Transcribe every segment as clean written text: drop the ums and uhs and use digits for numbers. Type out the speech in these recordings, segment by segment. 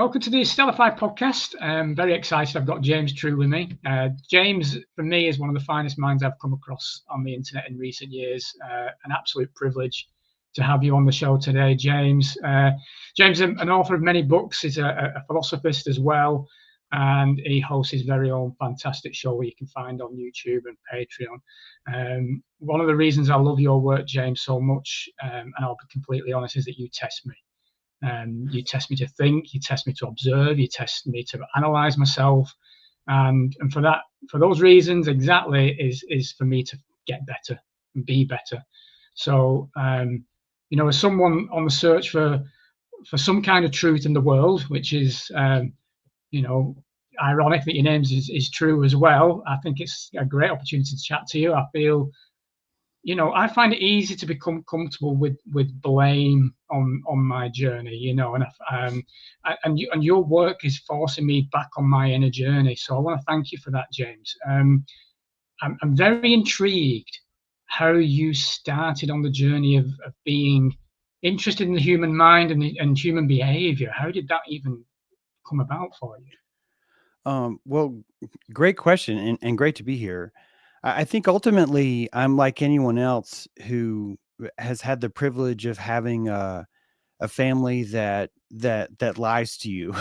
Welcome to the Stellify podcast. I'm very excited. I've got James True with me. James, for me, is one of the finest minds I've come across on the internet in recent years. An absolute privilege to have you on the show today, James. James is an author of many books. He's a philosophist as well, and he hosts his very own fantastic show where you can find on YouTube and Patreon. One of the reasons I love your work, James, so much, and I'll be completely honest, is that you test me. You test me to think, you test me to observe, you test me to analyze myself, and for those reasons exactly is for me to get better and be better. So as someone on the search for some kind of truth in the world, which is ironic that your name is True as well, I think it's a great opportunity to chat to you. I feel I find it easy to become comfortable with blame on my journey, and your work is forcing me back on my inner journey. So I want to thank you for that, James. I'm very intrigued how you started on the journey of being interested in the human mind and human behavior. How did that even come about for you? Well, great question and great to be here. I think ultimately I'm like anyone else who has had the privilege of having a family that lies to you,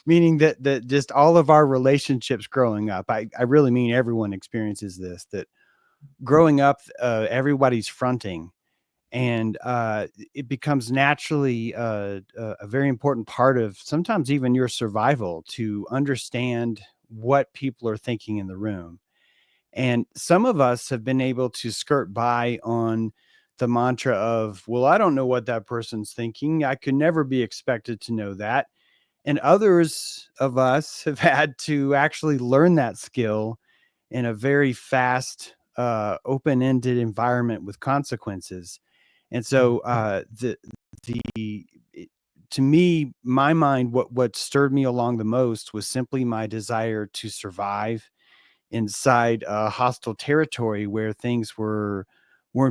meaning that just all of our relationships growing up. I really mean everyone experiences this, that growing up, everybody's fronting, and it becomes naturally a very important part of sometimes even your survival to understand what people are thinking in the room. And some of us have been able to skirt by on the mantra of, well, I don't know what that person's thinking. I could never be expected to know that. And others of us have had to actually learn that skill in a very fast, open-ended environment with consequences. And so to me, my mind, what stirred me along the most was simply my desire to survive inside a hostile territory where things weren't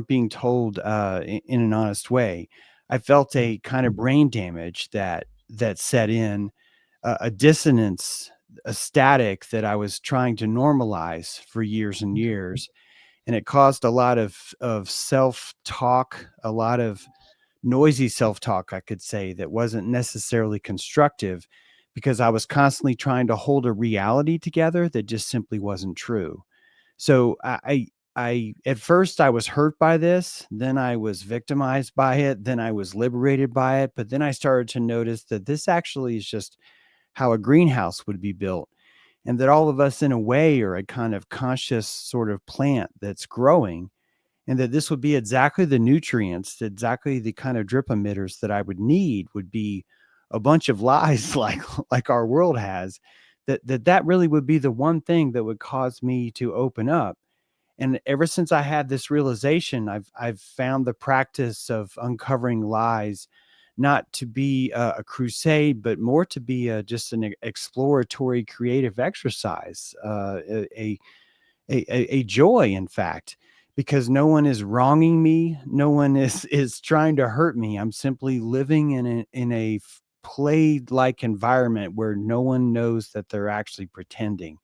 being told in an honest way. I felt a kind of brain damage that set in, a dissonance, a static that I was trying to normalize for years and years. And it caused a lot of self-talk, a lot of noisy self-talk, I could say, that wasn't necessarily constructive, because I was constantly trying to hold a reality together that just simply wasn't true. So I at first I was hurt by this, then I was victimized by it, then I was liberated by it, but then I started to notice that this actually is just how a greenhouse would be built, and that all of us in a way are a kind of conscious sort of plant that's growing, and that this would be exactly the nutrients, exactly the kind of drip emitters that I would need would be a bunch of lies like our world has, that really would be the one thing that would cause me to open up. And ever since I had this realization, I've found the practice of uncovering lies not to be a crusade, but more to be just an exploratory creative exercise, a joy, in fact, because no one is wronging me. No one is trying to hurt me. I'm simply living in a played like environment where no one knows that they're actually pretending.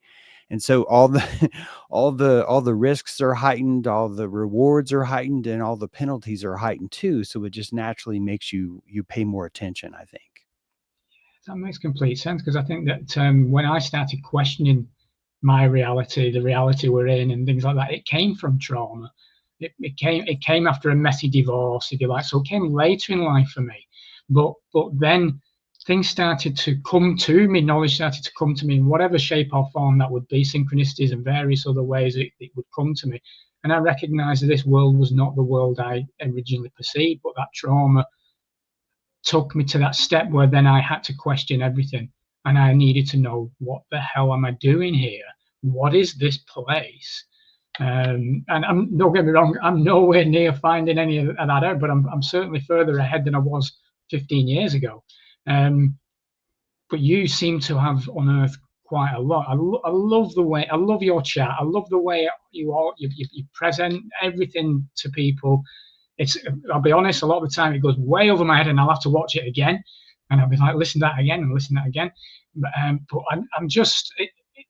And so all the all the risks are heightened, all the rewards are heightened, and all the penalties are heightened too. So it just naturally makes you pay more attention, I think. That makes complete sense, because I think that when I started questioning my reality, the reality we're in, and things like that, it came from trauma. It came after a messy divorce, if you like. So it came later in life for me, but then things started to come to me. Knowledge started to come to me in whatever shape or form that would be, synchronicities and various other ways it would come to me. And I recognized that this world was not the world I originally perceived, but that trauma took me to that step where then I had to question everything, and I needed to know, what the hell am I doing here? What is this place? And don't get me wrong, I'm nowhere near finding any of that out, but I'm certainly further ahead than I was 15 years ago. But you seem to have unearthed quite a lot. I love the way, I love your chat. I love the way you present everything to people. I'll be honest, a lot of the time it goes way over my head and I'll have to watch it again, and I'll be like, listen to that again and listen to that again. But I'm just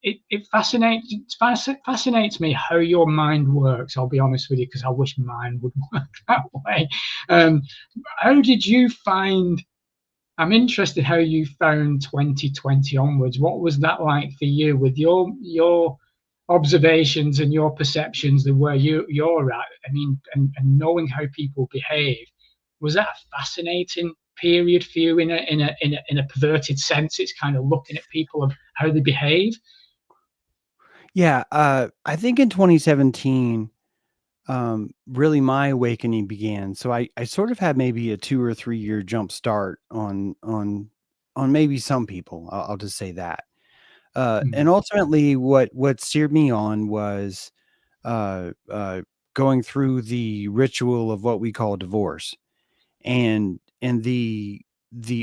it fascinates me how your mind works. I'll be honest with you, because I wish mine would work that way. Um, how did you find? I'm interested how you found 2020 onwards. What was that like for you with your observations and your perceptions of where you're at? I mean, and knowing how people behave, was that a fascinating period for you in a perverted sense? It's kind of looking at people of how they behave. Yeah, I think in 2017, really my awakening began. So I sort of had maybe a 2 or 3 year jump start on maybe some people. I'll just say that. And Mm, ultimately, what steered me on was uh, uh, going through the ritual of what we call divorce, and the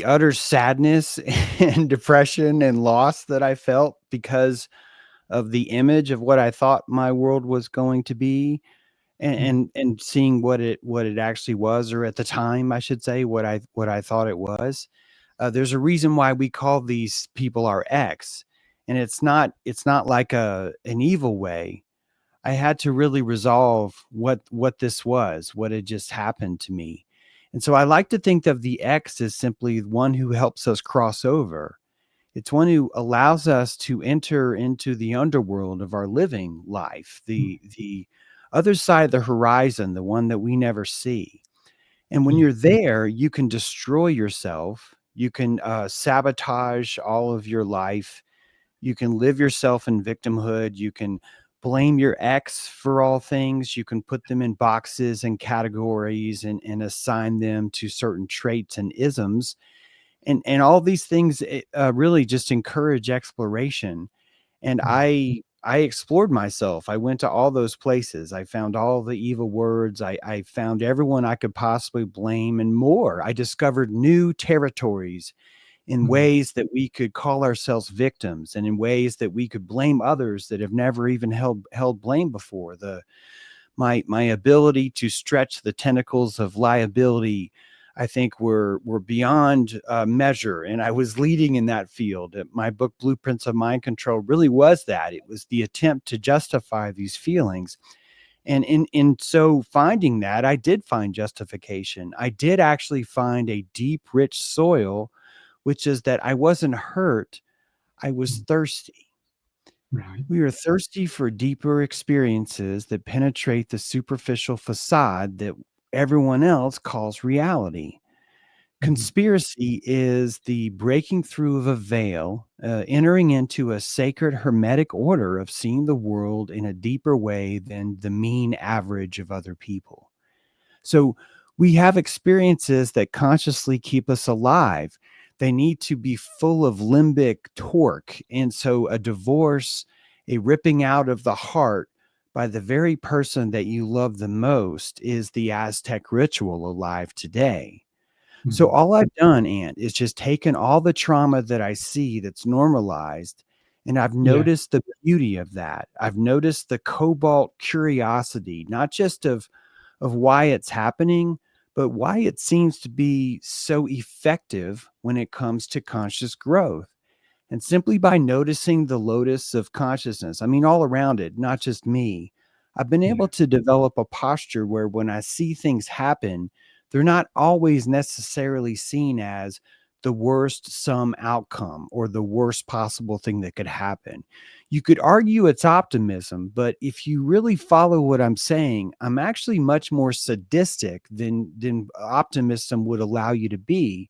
utter sadness and depression and loss that I felt because of the image of what I thought my world was going to be, and mm, seeing what it actually was, or at the time I should say, what I thought it was. There's a reason why we call these people our ex, and it's not like an evil way. I had to really resolve what this was, what had just happened to me. And so I like to think of the X as simply one who helps us cross over. It's one who allows us to enter into the underworld of our living life, mm, the other side of the horizon, the one that we never see. And when yeah. you're there, you can destroy yourself. You can sabotage all of your life. You can live yourself in victimhood. You can blame your ex for all things. You can put them in boxes and categories, and assign them to certain traits and isms. And all these things really just encourage exploration. And Mm, I explored myself. I went to all those places. I found all the evil words. I found everyone I could possibly blame and more. I discovered new territories in mm, ways that we could call ourselves victims, and in ways that we could blame others that have never even held blame before. My ability to stretch the tentacles of liability, I think, were beyond measure, and I was leading in that field. My book Blueprints of Mind Control really was that. It was the attempt to justify these feelings, and in so finding that, I did find justification. I did actually find a deep, rich soil, which is that I wasn't hurt, I was mm, thirsty. right. We are thirsty for deeper experiences that penetrate the superficial facade that everyone else calls reality. Mm, Conspiracy is the breaking through of a veil, entering into a sacred hermetic order of seeing the world in a deeper way than the mean average of other people. So we have experiences that consciously keep us alive. They need to be full of limbic torque. And so a divorce, a ripping out of the heart by the very person that you love the most, is the Aztec ritual alive today. So mm, all I've done, Ant, is just taken all the trauma that I see that's normalized, and I've yeah. noticed the beauty of that. I've noticed the cobalt curiosity, not just of why it's happening, but why it seems to be so effective when it comes to conscious growth. And simply by noticing the lotus of consciousness, I mean, all around it, not just me, I've been able Yeah. to develop a posture where when I see things happen, they're not always necessarily seen as the worst sum outcome or the worst possible thing that could happen. You could argue it's optimism, but if you really follow what I'm saying, I'm actually much more sadistic than optimism would allow you to be,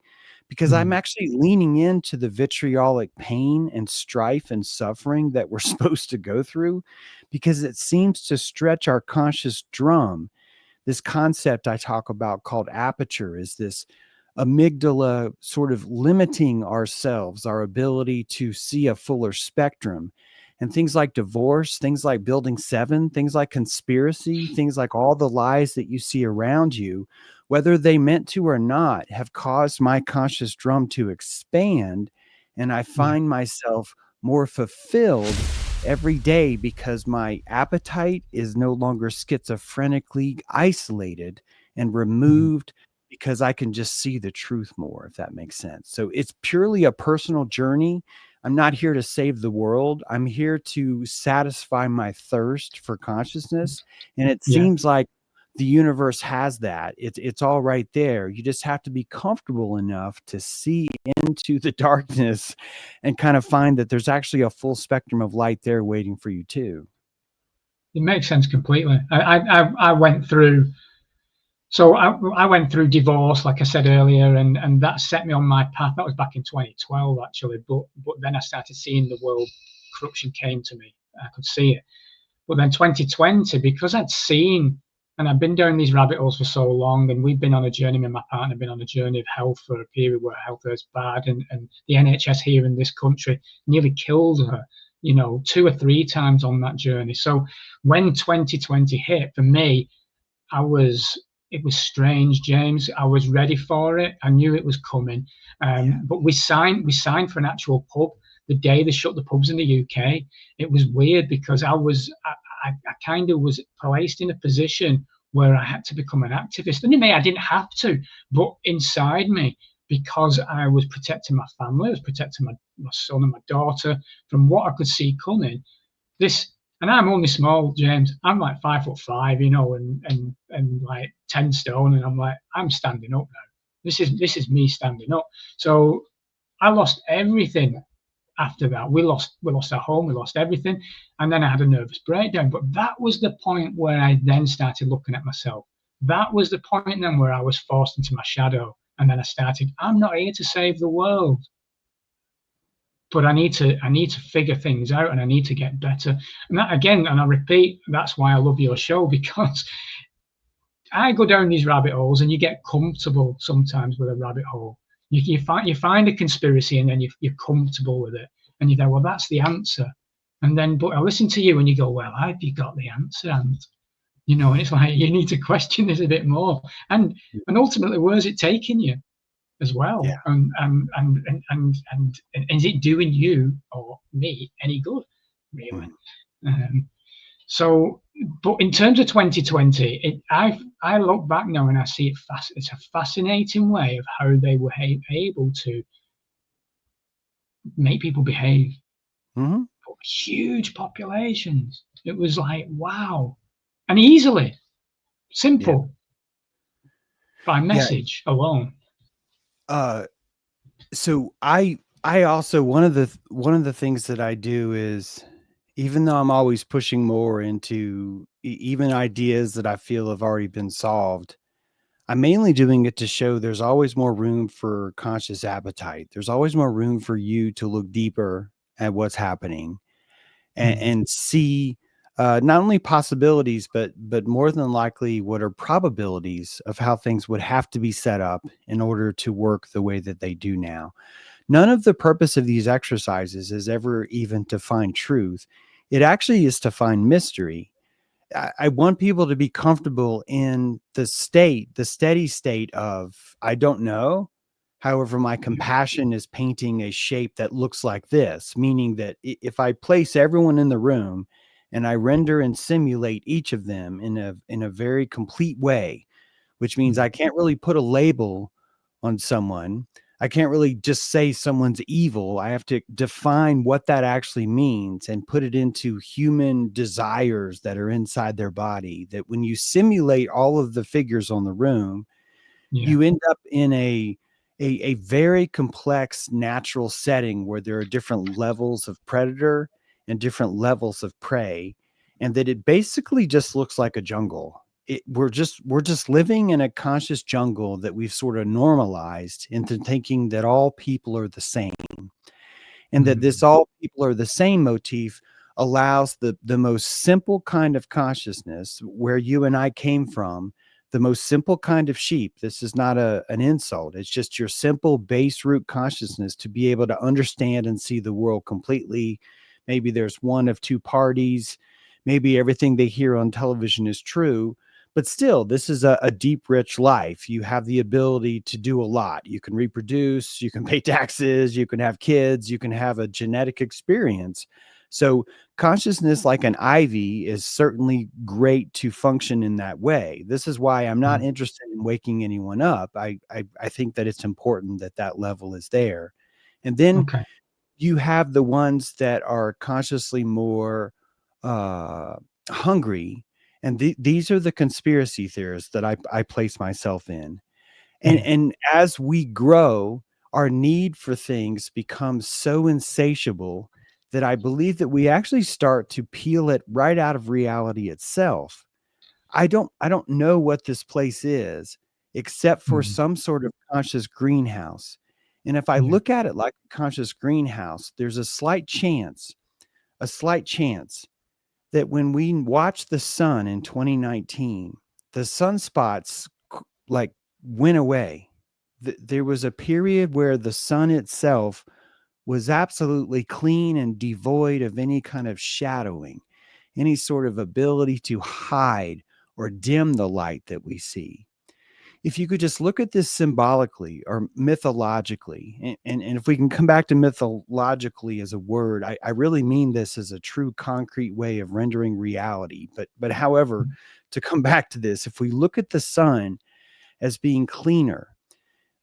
because I'm Mm, actually leaning into the vitriolic pain and strife and suffering that we're supposed to go through, because it seems to stretch our conscious drum. This concept I talk about called aperture is this amygdala sort of limiting ourselves, our ability to see a fuller spectrum. And things like divorce, things like building seven, things like conspiracy, things like all the lies that you see around you, whether they meant to or not, have caused my conscious drum to expand. And I yeah. find myself more fulfilled every day because my appetite is no longer schizophrenically isolated and Mm, removed, because I can just see the truth more, if that makes sense. So it's purely a personal journey. I'm not here to save the world. I'm here to satisfy my thirst for consciousness. And it Yeah. seems like the universe has that. It's all right there. You just have to be comfortable enough to see into the darkness and kind of find that there's actually a full spectrum of light there waiting for you too. It makes sense completely. I went through, so I went through divorce, like I said earlier, and that set me on my path. That was back in 2012, actually. But then I started seeing the world. Corruption came to me. I could see it. But then 2020, because I'd seen, and I've been down these rabbit holes for so long, and we've been on a journey, me and my partner have been on a journey of health for a period where health is bad, and the NHS here in this country nearly killed her, 2 or 3 times on that journey. So when 2020 hit, for me, it was strange, James. I was ready for it. I knew it was coming. But we signed for an actual pub the day they shut the pubs in the UK. It was weird because I kind of was placed in a position where I had to become an activist. And in me, I didn't have to, but inside me, because I was protecting my family, I was protecting my son and my daughter from what I could see coming. This, and I'm only small, James. I'm like 5'5", and like 10 stone, and I'm like, I'm standing up now. This is me standing up. So I lost everything after that. We lost our home, we lost everything, and then I had a nervous breakdown. But that was the point where I then started looking at myself. That was the point then where I was forced into my shadow, and then I started. I'm not here to save the world, but I need to figure things out, and I need to get better. And that again, and I repeat, that's why I love your show, because I go down these rabbit holes, and you get comfortable sometimes with a rabbit hole. You find a conspiracy, and then you're comfortable with it, and you go, well, that's the answer. And then, but I listen to you, and you go, well, have you got the answer? And and it's like you need to question this a bit more. And ultimately, where's it taking you as well? Yeah. And is it doing you or me any good, really? So, but in terms of 2020, I look back now and I see it's a fascinating way of how they were able to make people behave. For huge populations. It was like, wow. And easily, simple, by message alone. So I also, one of the things that I do is, even though I'm always pushing more into even ideas that I feel have already been solved, I'm mainly doing it to show there's always more room for conscious appetite. There's always more room for you to look deeper at what's happening and see not only possibilities, but more than likely what are probabilities of how things would have to be set up in order to work the way that they do now. None of the purpose of these exercises is ever even to find truth. It actually is to find mystery. I want people to be comfortable in the steady state of, I don't know. However, my compassion is painting a shape that looks like this, meaning that if I place everyone in the room and I render and simulate each of them in a very complete way, which means I can't really put a label on someone. I can't really just say someone's evil. I have to define what that actually means and put it into human desires that are inside their body. That when you simulate all of the figures on the room, you end up in a very complex natural setting where there are different levels of predator and different levels of prey, and that it basically just looks like a jungle. We're just living in a conscious jungle that we've sort of normalized into thinking that all people are the same, and that this all people are the same motif allows the most simple kind of consciousness, where you and I came from, the most simple kind of sheep. This is not an insult. It's just your simple base root consciousness to be able to understand and see the world completely. Maybe there's one of two parties. Maybe everything they hear on television is true. But still, this is a deep, rich life. You have the ability to do a lot. You can reproduce, you can pay taxes, you can have kids, you can have a genetic experience. So consciousness, like an ivy, is certainly great to function in that way. This is why I'm not Mm. interested in waking anyone up. I think that it's important that that level is there. And then Okay. you have the ones that are consciously more uh, hungry. And these are the conspiracy theorists that I place myself in. Yeah. And as we grow, our need for things becomes so insatiable that I believe that we actually start to peel it right out of reality itself. I don't know what this place is except for Mm. some sort of conscious greenhouse. And if I Yeah. look at it like a conscious greenhouse, there's a slight chance that when we watched the sun in 2019, the sunspots like went away. There was a period where the sun itself was absolutely clean and devoid of any kind of shadowing, any sort of ability to hide or dim the light that we see. If you could just look at this symbolically or mythologically, and if we can come back to mythologically as a word, I really mean this as a true concrete way of rendering reality. But however, Mm. to come back to this, if we look at the sun as being cleaner,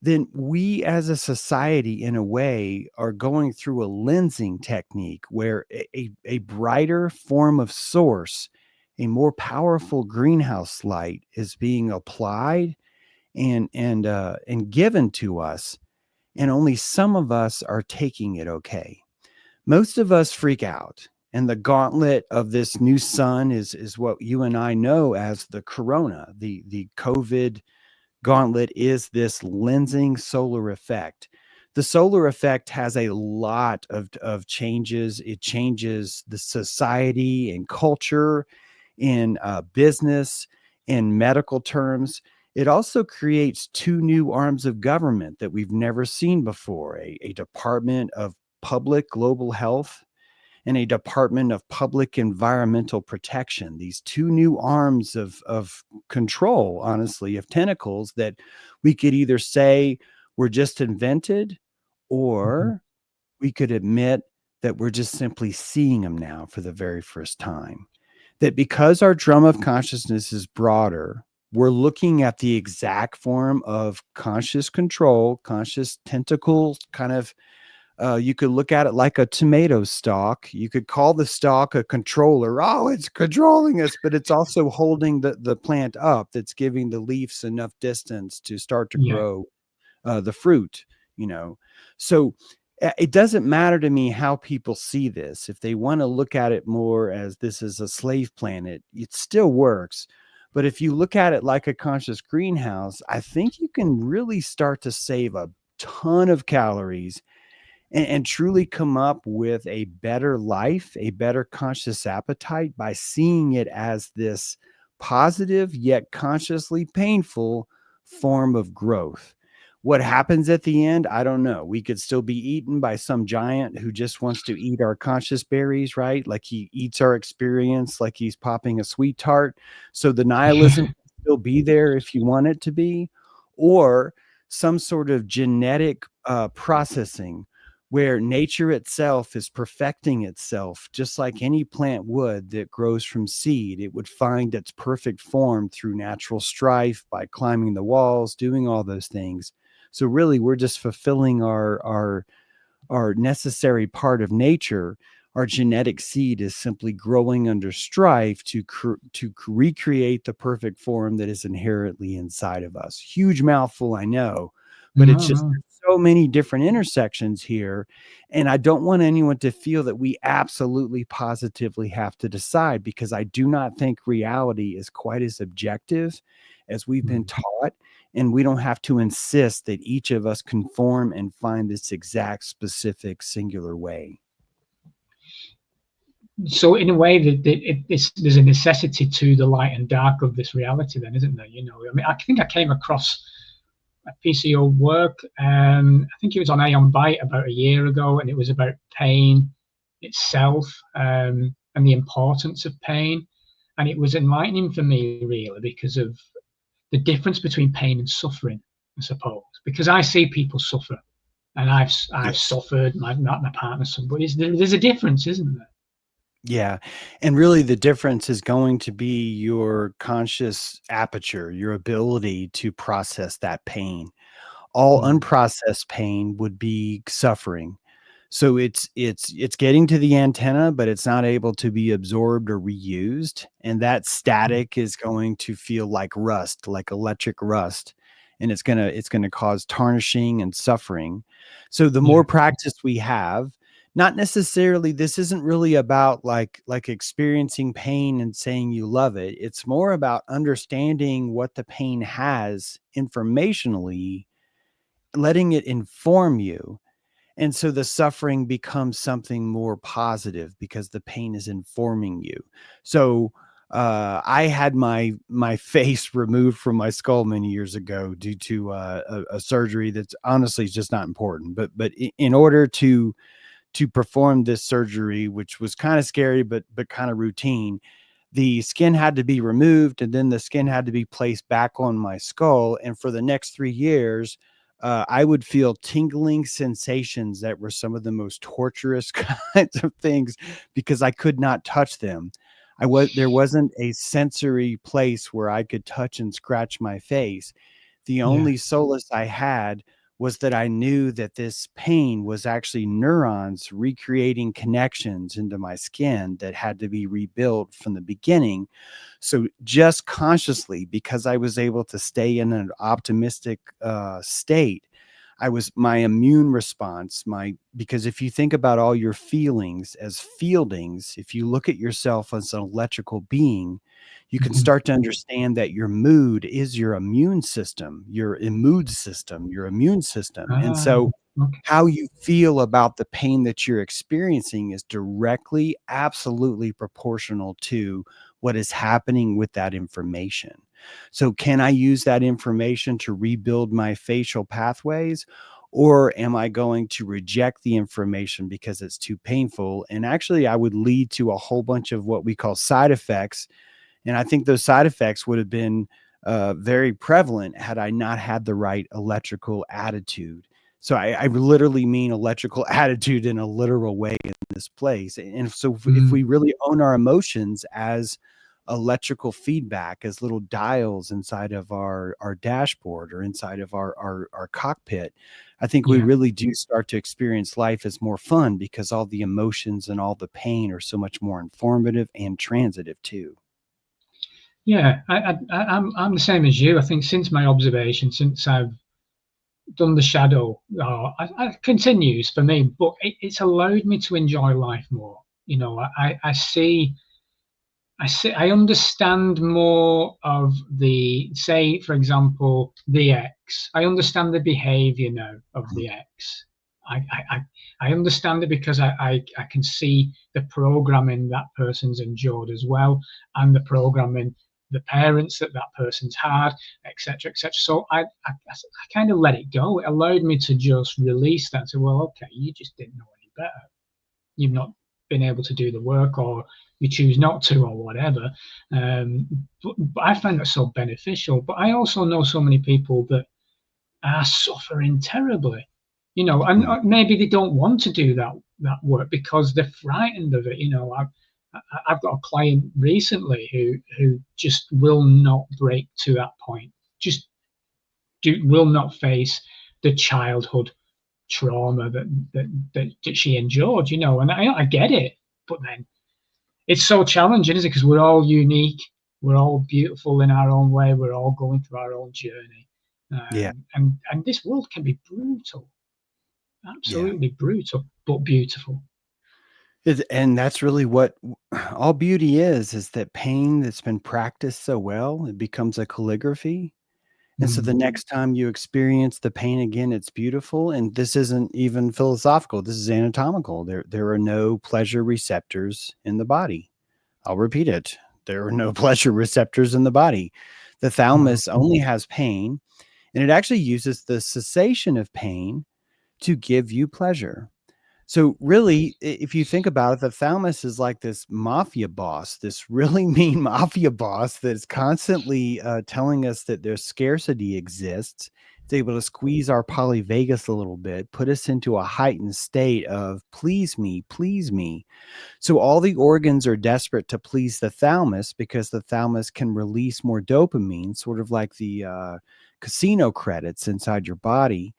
then we as a society, in a way, are going through a lensing technique where a brighter form of source, a more powerful greenhouse light is being applied and given to us, and only some of us are taking it okay. Most of us freak out, and the gauntlet of this new sun is what you and I know as the corona, the COVID gauntlet, is this lensing solar effect. The solar effect has a lot of changes. It changes the society and culture, in business, in medical terms. It also creates two new arms of government that we've never seen before: a Department of Public Global Health and a Department of Public Environmental Protection. These two new arms of control, honestly, of tentacles that we could either say were just invented, Mhm. or we could admit that we're just simply seeing them now for the very first time. That because our drum of consciousness is broader, we're looking at the exact form of conscious control, conscious tentacle kind of. You could look at it like a tomato stalk. You could call the stalk a controller. Oh, it's controlling us, but it's also holding the plant up, that's giving the leaves enough distance to start to Yeah. grow the fruit, you know. So it doesn't matter to me how people see this. If they want to look at it more as this is a slave planet, it still works. But if you look at it like a conscious greenhouse, I think you can really start to save a ton of calories and truly come up with a better life, a better conscious appetite, by seeing it as this positive yet consciously painful form of growth. What happens at the end, I don't know. We could still be eaten by some giant who just wants to eat our conscious berries, right? Like he eats our experience like he's popping a sweet tart. So the nihilism Yeah. can still be there if you want it to be, or some sort of genetic processing where nature itself is perfecting itself, just like any plant would that grows from seed. It would find its perfect form through natural strife, by climbing the walls, doing all those things. So really, we're just fulfilling our necessary part of nature. Our genetic seed is simply growing under strife to recreate the perfect form that is inherently inside of us. Huge mouthful, I know, but it's No, just no. so many different intersections here, and I don't want anyone to feel that we absolutely positively have to decide, because I do not think reality is quite as objective as we've been Mm. taught, and we don't have to insist that each of us conform and find this exact specific singular way. So in a way, there's a necessity to the light and dark of this reality, then, isn't there? You know, I mean, I think I came across a piece of your work. I think it was on Aeon Byte about a year ago, and it was about pain itself, and the importance of pain. And it was enlightening for me, really, because of the difference between pain and suffering, I suppose. Because I see people suffer, and I've Yes. suffered. My partner suffered, but there's a difference, isn't there? Yeah. And really, the difference is going to be your conscious aperture, your ability to process that pain. All Mm. unprocessed pain would be suffering. So it's getting to the antenna, but it's not able to be absorbed or reused, and that Mm. static is going to feel like rust, like electric rust, and it's gonna cause tarnishing and suffering. So the Yeah. more practice we have, not necessarily, this isn't really about like experiencing pain and saying you love it. It's more about understanding what the pain has informationally, letting it inform you. And so the suffering becomes something more positive because the pain is informing you. So I had my face removed from my skull many years ago due to a surgery that's honestly just not important. But in order to perform this surgery, which was kind of scary but kind of routine, the skin had to be removed and then the skin had to be placed back on my skull. And for the next 3 years, I would feel tingling sensations that were some of the most torturous kinds of things because I could not touch them. There wasn't a sensory place where I could touch and scratch my face. The Yeah. only solace I had was that I knew that this pain was actually neurons recreating connections into my skin that had to be rebuilt from the beginning. So, just consciously, because I was able to stay in an optimistic state, I was my immune response, because if you think about all your feelings as fieldings, if you look at yourself as an electrical being, you can Mhm. start to understand that your mood is your immune system, your mood system, your immune system. And Ah, so okay. how you feel about the pain that you're experiencing is directly, absolutely proportional to what is happening with that information. So, can I use that information to rebuild my facial pathways? Or am I going to reject the information because it's too painful? And actually, I would lead to a whole bunch of what we call side effects, and I think those side effects would have been very prevalent had I not had the right electrical attitude. So I literally mean electrical attitude in a literal way in this place. And so if we Mm. really own our emotions as electrical feedback, as little dials inside of our dashboard or inside of our cockpit, I think we Yeah. really do start to experience life as more fun because all the emotions and all the pain are so much more informative and transitive too. Yeah. I'm the same as you. I think since my observation, since I've done the shadow, it continues for me, but it's allowed me to enjoy life more. You know, I understand more of the, say, for example, the X. I understand the behavior now of the X. I, I, I I understand it because I can see the programming that person's endured as well, and the programming the parents that that person's had, etc., etc. So I kind of let it go. It allowed me to just release that. So, well, okay, you just didn't know any better. You've not been able to do the work, or you choose not to, or whatever. But I find that so beneficial. But I also know so many people that are suffering terribly, you know, and Mm. maybe they don't want to do that work because they're frightened of it. You know, I've got a client recently who just will not break to that point. Just will not face the childhood trauma that she endured, you know, and I get it, but then it's so challenging, isn't it? Because we're all unique, we're all beautiful in our own way, we're all going through our own journey, Yeah. and this world can be brutal, Yeah. absolutely brutal, but beautiful. And that's really what all beauty is that pain that's been practiced so well, it becomes a calligraphy. And so the Mm. next time you experience the pain again, it's beautiful. And this isn't even philosophical. This is anatomical. There are no pleasure receptors in the body. I'll repeat it. There are no pleasure receptors in the body. The Wow. thalamus only has pain, and it actually uses the cessation of pain to give you pleasure. So really, if you think about it, the thalamus is like this mafia boss, this really mean mafia boss that's constantly telling us that there's scarcity exists. It's It's able to squeeze our polyvagus a little bit, put us into a heightened state of please me, please me. So all the organs are desperate to please the thalamus because the thalamus can release more dopamine, sort of like the casino credits inside your body.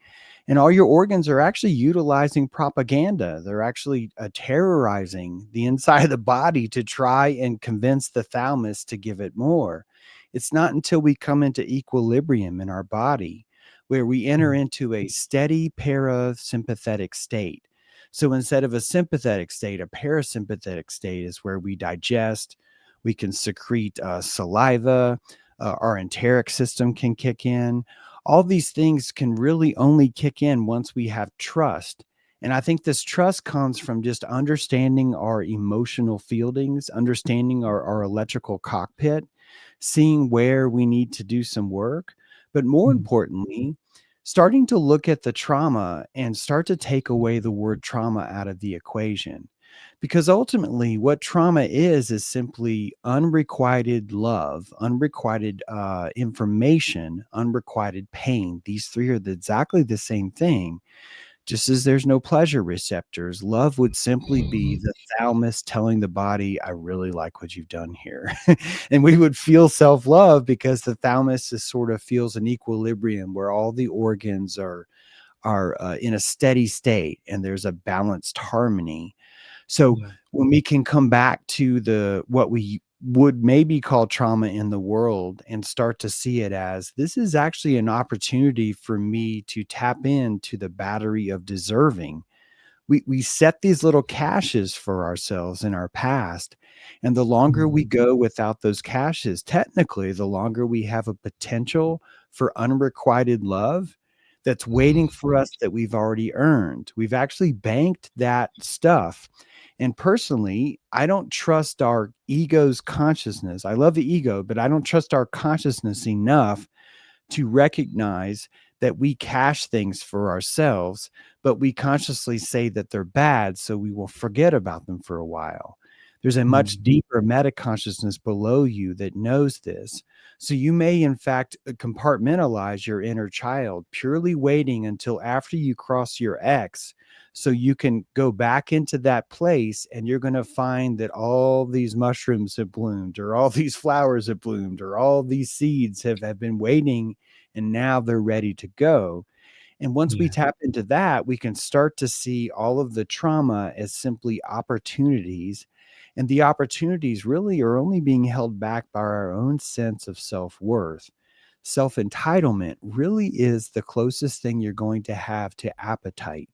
And all your organs are actually utilizing propaganda. They're actually terrorizing the inside of the body to try and convince the thalamus to give it more. It's not until we come into equilibrium in our body where we enter into a steady parasympathetic state. So instead of a sympathetic state, a parasympathetic state is where we digest, we can secrete saliva, our enteric system can kick in. All these things can really only kick in once we have trust. And I think this trust comes from just understanding our emotional feelings, understanding our electrical cockpit, seeing where we need to do some work. But more importantly, starting to look at the trauma and start to take away the word trauma out of the equation. Because ultimately, what trauma is simply unrequited love, unrequited information, unrequited pain. These three are exactly the same thing. Just as there's no pleasure receptors, love would simply be the thalamus telling the body, I really like what you've done here. And we would feel self-love because the thalamus is sort of feels an equilibrium where all the organs are in a steady state and there's a balanced harmony. So when we can come back to what we would maybe call trauma in the world and start to see it as this is actually an opportunity for me to tap into the battery of deserving. We set these little caches for ourselves in our past. And the longer we go without those caches, technically, the longer we have a potential for unrequited love that's waiting for us that we've already earned. We've actually banked that stuff. And personally, I don't trust our ego's consciousness. I love the ego, but I don't trust our consciousness enough to recognize that we cache things for ourselves, but we consciously say that they're bad, so we will forget about them for a while. There's a much deeper meta consciousness below you that knows this. So you may, in fact, compartmentalize your inner child, purely waiting until after you cross your X so you can go back into that place and you're going to find that all these mushrooms have bloomed or all these flowers have bloomed or all these seeds have been waiting and now they're ready to go. And once we tap into that, we can start to see all of the trauma as simply opportunities. And the opportunities really are only being held back by our own sense of self-worth. Self-entitlement really is the closest thing you're going to have to appetite.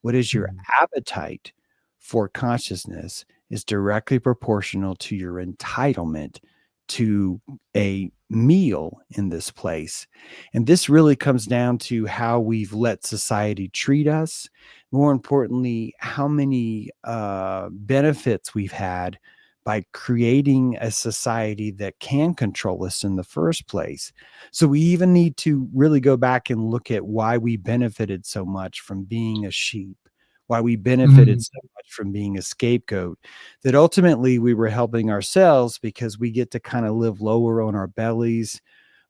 What is your appetite for consciousness is directly proportional to your entitlement to a meal in this place. And this really comes down to how we've let society treat us. More importantly, how many benefits we've had by creating a society that can control us in the first place. So we even need to really go back and look at why we benefited so much from being a sheep, why we benefited so much from being a scapegoat, that ultimately we were helping ourselves because we get to kind of live lower on our bellies.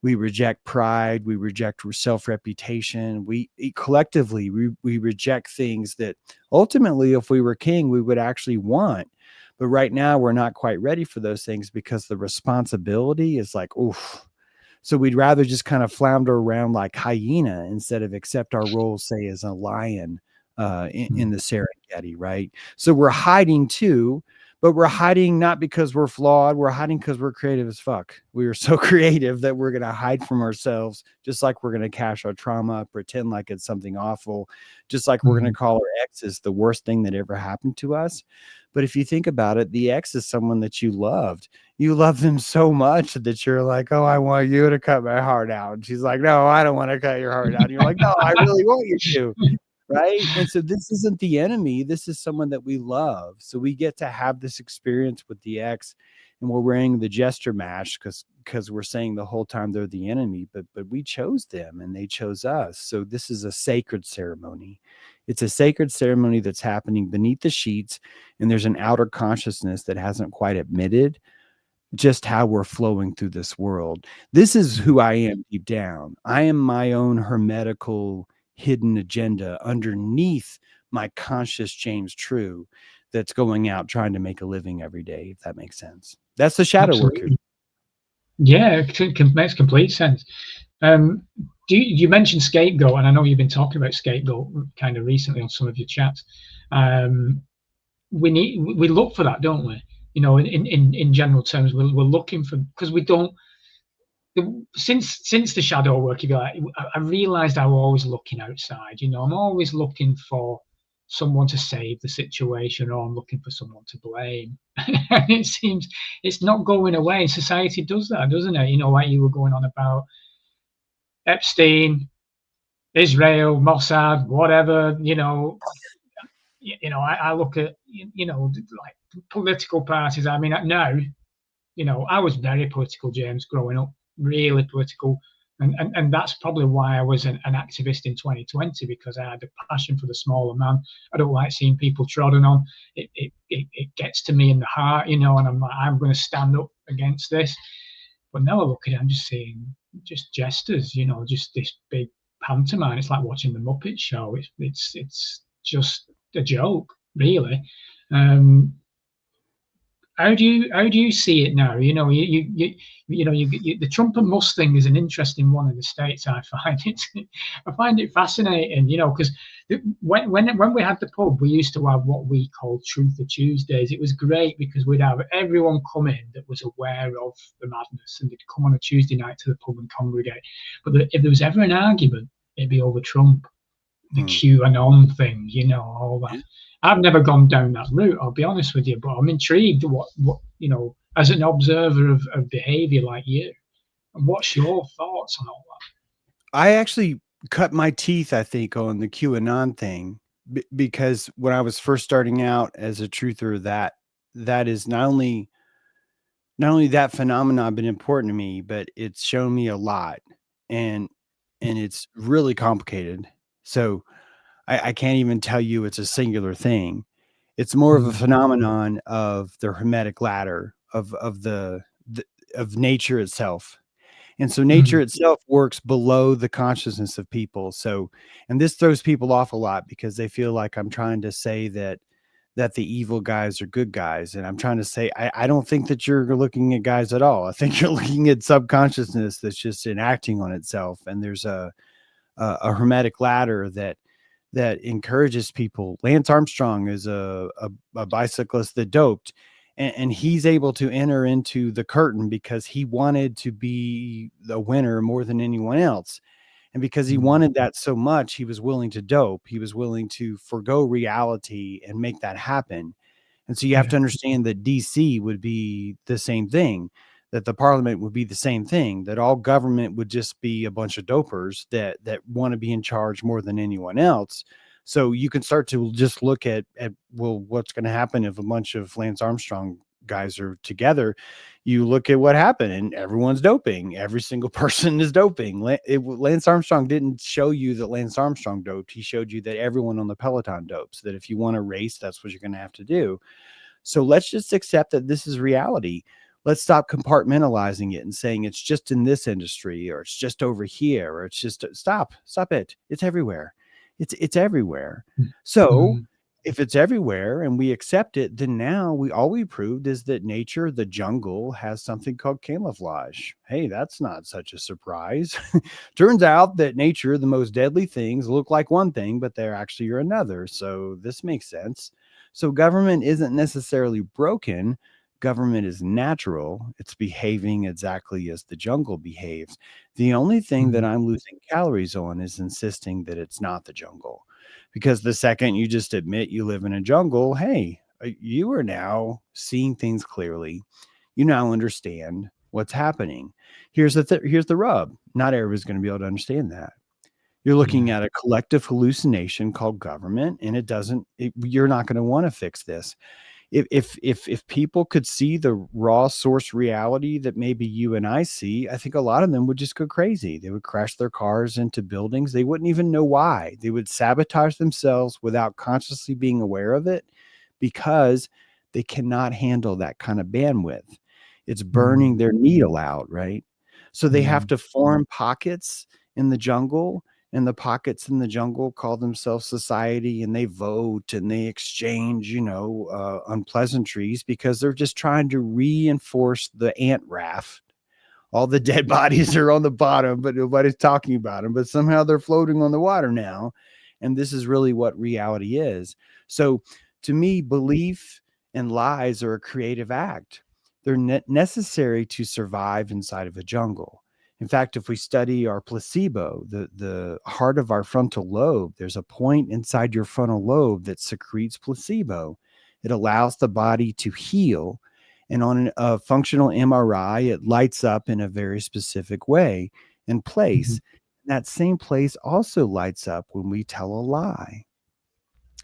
We reject pride. We reject self-reputation. We collectively, we reject things that ultimately, if we were king, we would actually want. But right now, we're not quite ready for those things because the responsibility is like, oof. So we'd rather just kind of flounder around like hyena instead of accept our role, say, as a lion in the Serengeti, right? So we're hiding too, but we're hiding not because we're flawed. We're hiding because we're creative as fuck. We are so creative that we're going to hide from ourselves, just like we're going to cache our trauma, pretend like it's something awful, just like we're going to call our exes the worst thing that ever happened to us. But if you think about it, the ex is someone that you loved. You love them so much that you're like, oh, I want you to cut my heart out. And she's like, no, I don't want to cut your heart out. And you're like, no, I really want you to. Right. And so this isn't the enemy. This is someone that we love. So we get to have this experience with the ex, and we're wearing the gesture mask because we're saying the whole time they're the enemy, but we chose them and they chose us. So this is a sacred ceremony. It's a sacred ceremony that's happening beneath the sheets, and there's an outer consciousness that hasn't quite admitted just how we're flowing through this world. This is who I am deep down. I am my own hermetical hidden agenda underneath my conscious James True that's going out trying to make a living every day, if that makes sense. That's the shadow work here. Absolutely. Yeah, it makes complete sense. You mentioned scapegoat, and I know you've been talking about scapegoat kind of recently on some of your chats. We look for that, don't we? You know, in general terms, we're looking for, because we don't. Since the shadow work, if you like, I realised I was always looking outside. You know, I'm always looking for someone to save the situation, or I'm looking for someone to blame. And it seems it's not going away. Society does that, doesn't it? You know, like you were going on about Epstein, Israel, Mossad, whatever. I look at like political parties. I mean, now, I was very political, James, growing up, really political. And that's probably why I was an activist in 2020, because I had a passion for the smaller man. I don't like seeing people trodden on. It gets to me in the heart, and I'm like, I'm going to stand up against this. But now I look at it, I'm just seeing just jesters, just this big pantomime. It's like watching the Muppet Show. It's just a joke, really. How do you see it now? The Trump and Musk thing is an interesting one in the States. I find it fascinating, because when we had the pub, we used to have what we called Truth or Tuesdays. It was great because we'd have everyone come in that was aware of the madness, and they'd come on a Tuesday night to the pub and congregate. But if there was ever an argument, it'd be over Trump, the QAnon thing, all that. Yeah. I've never gone down that route, I'll be honest with you, but I'm intrigued what as an observer of behavior like you. And what's your thoughts on all that? I actually cut my teeth, I think, on the QAnon thing, because when I was first starting out as a truther, that is not only that phenomenon been important to me, but it's shown me a lot, and it's really complicated. So I can't even tell you it's a singular thing. It's more of a phenomenon of the hermetic ladder of nature itself. And so nature itself works below the consciousness of people. So, and this throws people off a lot because they feel like I'm trying to say that the evil guys are good guys. And I'm trying to say, I don't think that you're looking at guys at all. I think you're looking at subconsciousness that's just enacting on itself. And there's a hermetic ladder that encourages people. Lance Armstrong is a bicyclist that doped, and he's able to enter into the curtain because he wanted to be the winner more than anyone else. And because he wanted that so much, he was willing to dope. He was willing to forgo reality and make that happen. And so you have to understand that DC would be the same thing, that the parliament would be the same thing, that all government would just be a bunch of dopers that want to be in charge more than anyone else. So you can start to just look at well, what's going to happen if a bunch of Lance Armstrong guys are together. You look at what happened, and everyone's doping. Every single person is doping. Lance Armstrong didn't show you that Lance Armstrong doped. He showed you that everyone on the Peloton dopes, that if you want to race, that's what you're going to have to do. So let's just accept that this is reality. Let's stop compartmentalizing it and saying it's just in this industry, or it's just over here, or it's just stop it. It's everywhere. It's everywhere. So if it's everywhere and we accept it, then now all we proved is that nature, the jungle, has something called camouflage. Hey, that's not such a surprise. Turns out that nature, the most deadly things look like one thing, but they're actually another. So this makes sense. So government isn't necessarily broken. Government is natural. It's behaving exactly as the jungle behaves. The only thing that I'm losing calories on is insisting that it's not the jungle. Because the second you just admit you live in a jungle, hey, you are now seeing things clearly. You now understand what's happening. Here's the rub. Not everybody's going to be able to understand that. You're looking at a collective hallucination called government, and you're not going to want to fix this. If people could see the raw source reality that maybe you and I see, I think a lot of them would just go crazy. They would crash their cars into buildings. They wouldn't even know why. They would sabotage themselves without consciously being aware of it, because they cannot handle that kind of bandwidth. It's burning their needle out, right? So they have Mm. to form pockets in the jungle, and the pockets in the jungle call themselves society, and they vote and they exchange, unpleasantries, because they're just trying to reinforce the ant raft. All the dead bodies are on the bottom, but nobody's talking about them. But somehow they're floating on the water now. And this is really what reality is. So to me, belief and lies are a creative act. They're necessary to survive inside of a jungle. In fact, if we study our placebo, the heart of our frontal lobe, there's a point inside your frontal lobe that secretes placebo. It allows the body to heal, and on a functional MRI, it lights up in a very specific way and place. That same place also lights up when we tell a lie.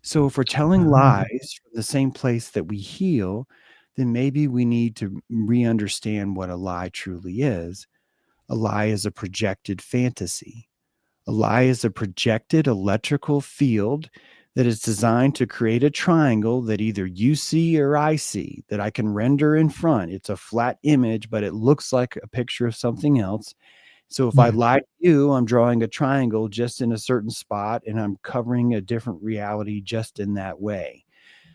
So if we're telling lies from the same place that we heal, then maybe we need to re-understand what a lie truly is. A lie is a projected fantasy. A lie is a projected electrical field that is designed to create a triangle that either you see or I see, that I can render in front. It's a flat image, but it looks like a picture of something else. So if I lie to you, I'm drawing a triangle just in a certain spot, and I'm covering a different reality just in that way.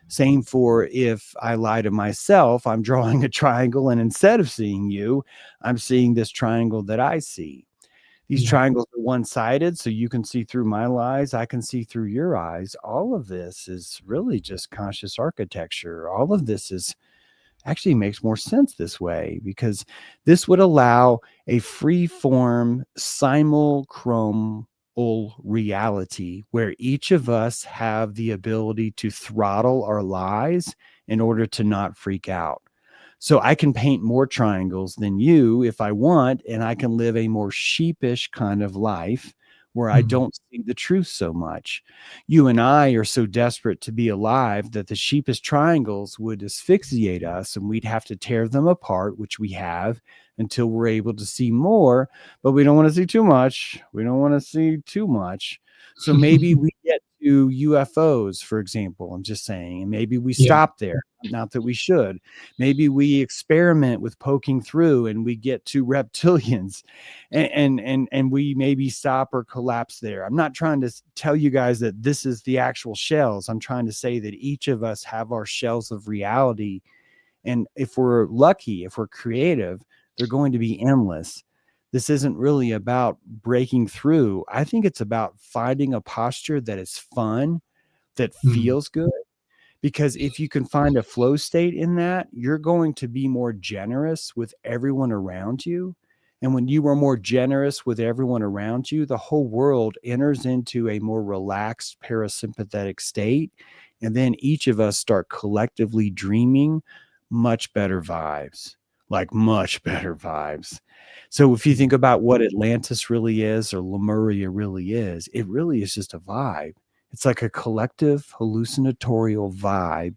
Same for if I lie to myself, I'm drawing a triangle, and instead of seeing you, I'm seeing this triangle that I see. These triangles are one-sided, so you can see through my lies, I can see through your eyes. All of this is really just conscious architecture. All of this is actually makes more sense this way, because this would allow a free form simulchronal reality where each of us have the ability to throttle our lies in order to not freak out. So I can paint more triangles than you if I want, and I can live a more sheepish kind of life where I don't see the truth so much. You and I are so desperate to be alive that the sheepish triangles would asphyxiate us, and we'd have to tear them apart, which we have, until we're able to see more. But we don't want to see too much. We don't want to see too much. So maybe we get to UFOs, for example. I'm just saying, and maybe we stop there. Not that we should. Maybe we experiment with poking through and we get to reptilians, and we maybe stop or collapse there. I'm not trying to tell you guys that this is the actual shells. I'm trying to say that each of us have our shells of reality. And if we're lucky, if we're creative, they're going to be endless. This isn't really about breaking through. I think it's about finding a posture that is fun, that feels good. Because if you can find a flow state in that, you're going to be more generous with everyone around you. And when you are more generous with everyone around you, the whole world enters into a more relaxed parasympathetic state. And then each of us start collectively dreaming much better vibes, like much better vibes. So if you think about what Atlantis really is, or Lemuria really is, it really is just a vibe. It's like a collective hallucinatorial vibe.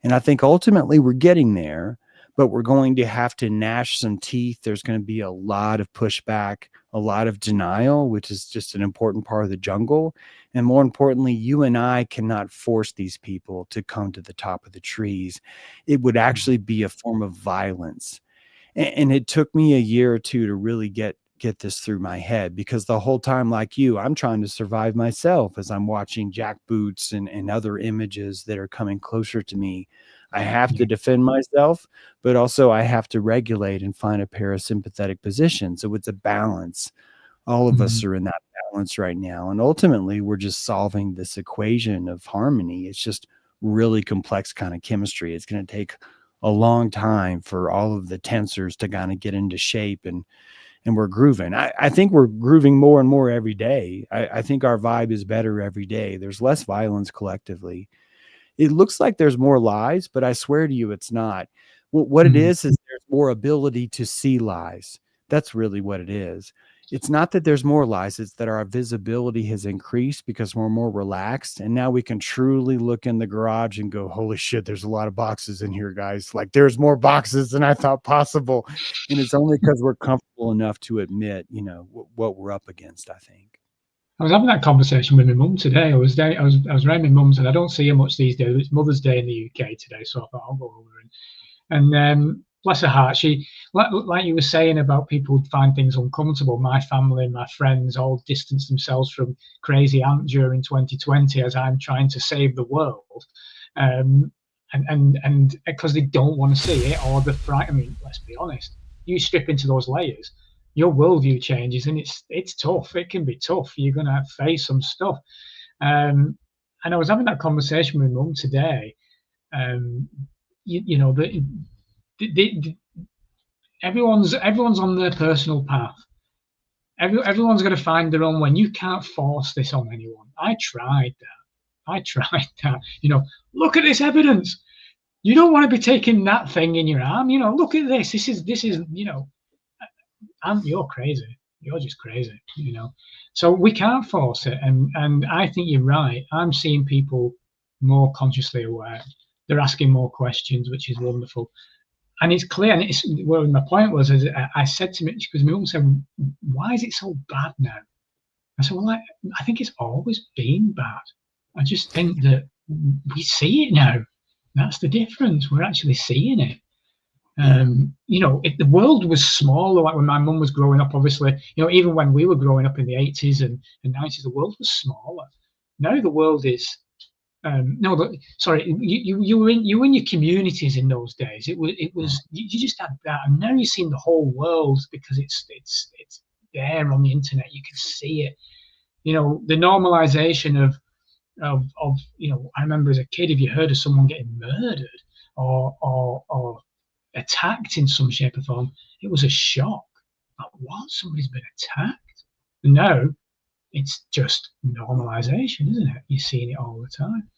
And I think ultimately we're getting there, but we're going to have to gnash some teeth. There's going to be a lot of pushback, a lot of denial, which is just an important part of the jungle. And more importantly, you and I cannot force these people to come to the top of the trees. It would actually be a form of violence. And it took me a year or two to really get this through my head, because the whole time, like you, I'm trying to survive myself as I'm watching jackboots and other images that are coming closer to me. I have to defend myself, but also I have to regulate and find a parasympathetic position. So it's a balance. All of us are in that balance right now. And ultimately, we're just solving this equation of harmony. It's just really complex kind of chemistry. It's going to take a long time for all of the tensors to kind of get into shape, and we're grooving. I think we're grooving more and more every day. I think our vibe is better every day. There's less violence collectively. It looks like there's more lies, but I swear to you, it's not. What it is there's more ability to see lies. That's really what it is. It's not that there's more lies. It's that our visibility has increased because we're more relaxed. And now we can truly look in the garage and go, holy shit, there's a lot of boxes in here, guys. Like, there's more boxes than I thought possible. And it's only because we're comfortable enough to admit, what we're up against, I think. I was having that conversation with my mum today. I was around my mum's, and I don't see her much these days. It's Mother's Day in the UK today, so I thought I'll go over and bless her heart, she, like you were saying about people who find things uncomfortable. My family, my friends, all distance themselves from crazy Ant during 2020 as I'm trying to save the world, um, and because they don't want to see it or the fright. I mean, let's be honest. You strip into those layers, your worldview changes, and it's tough. It can be tough. You're gonna face some stuff. And I was having that conversation with mum today. Um, you know, the, everyone's on their personal path. Everyone's going to find their own way. You can't force this on anyone. I tried that. I tried that. Look at this evidence. You don't want to be taking that thing in your arm. Look at this. This is. You're crazy. You're just crazy. So we can't force it. And I think you're right. I'm seeing people more consciously aware. They're asking more questions, which is wonderful. And it's clear, and my point was, is I said to me, because my mum said, why is it so bad now? I said, well, I think it's always been bad. I just think that we see it now. That's the difference. We're actually seeing it. The world was smaller, like when my mum was growing up, obviously, even when we were growing up in the 80s and 90s, the world was smaller. Now the world is, no, but sorry, you were in your communities in those days. It was you just had that, and now you're seeing the whole world because it's there on the internet. You can see it. The normalization of I remember as a kid, if you heard of someone getting murdered or attacked in some shape or form, it was a shock. Like, what? Somebody's been attacked? No, it's just normalization, isn't it? You're seeing it all the time.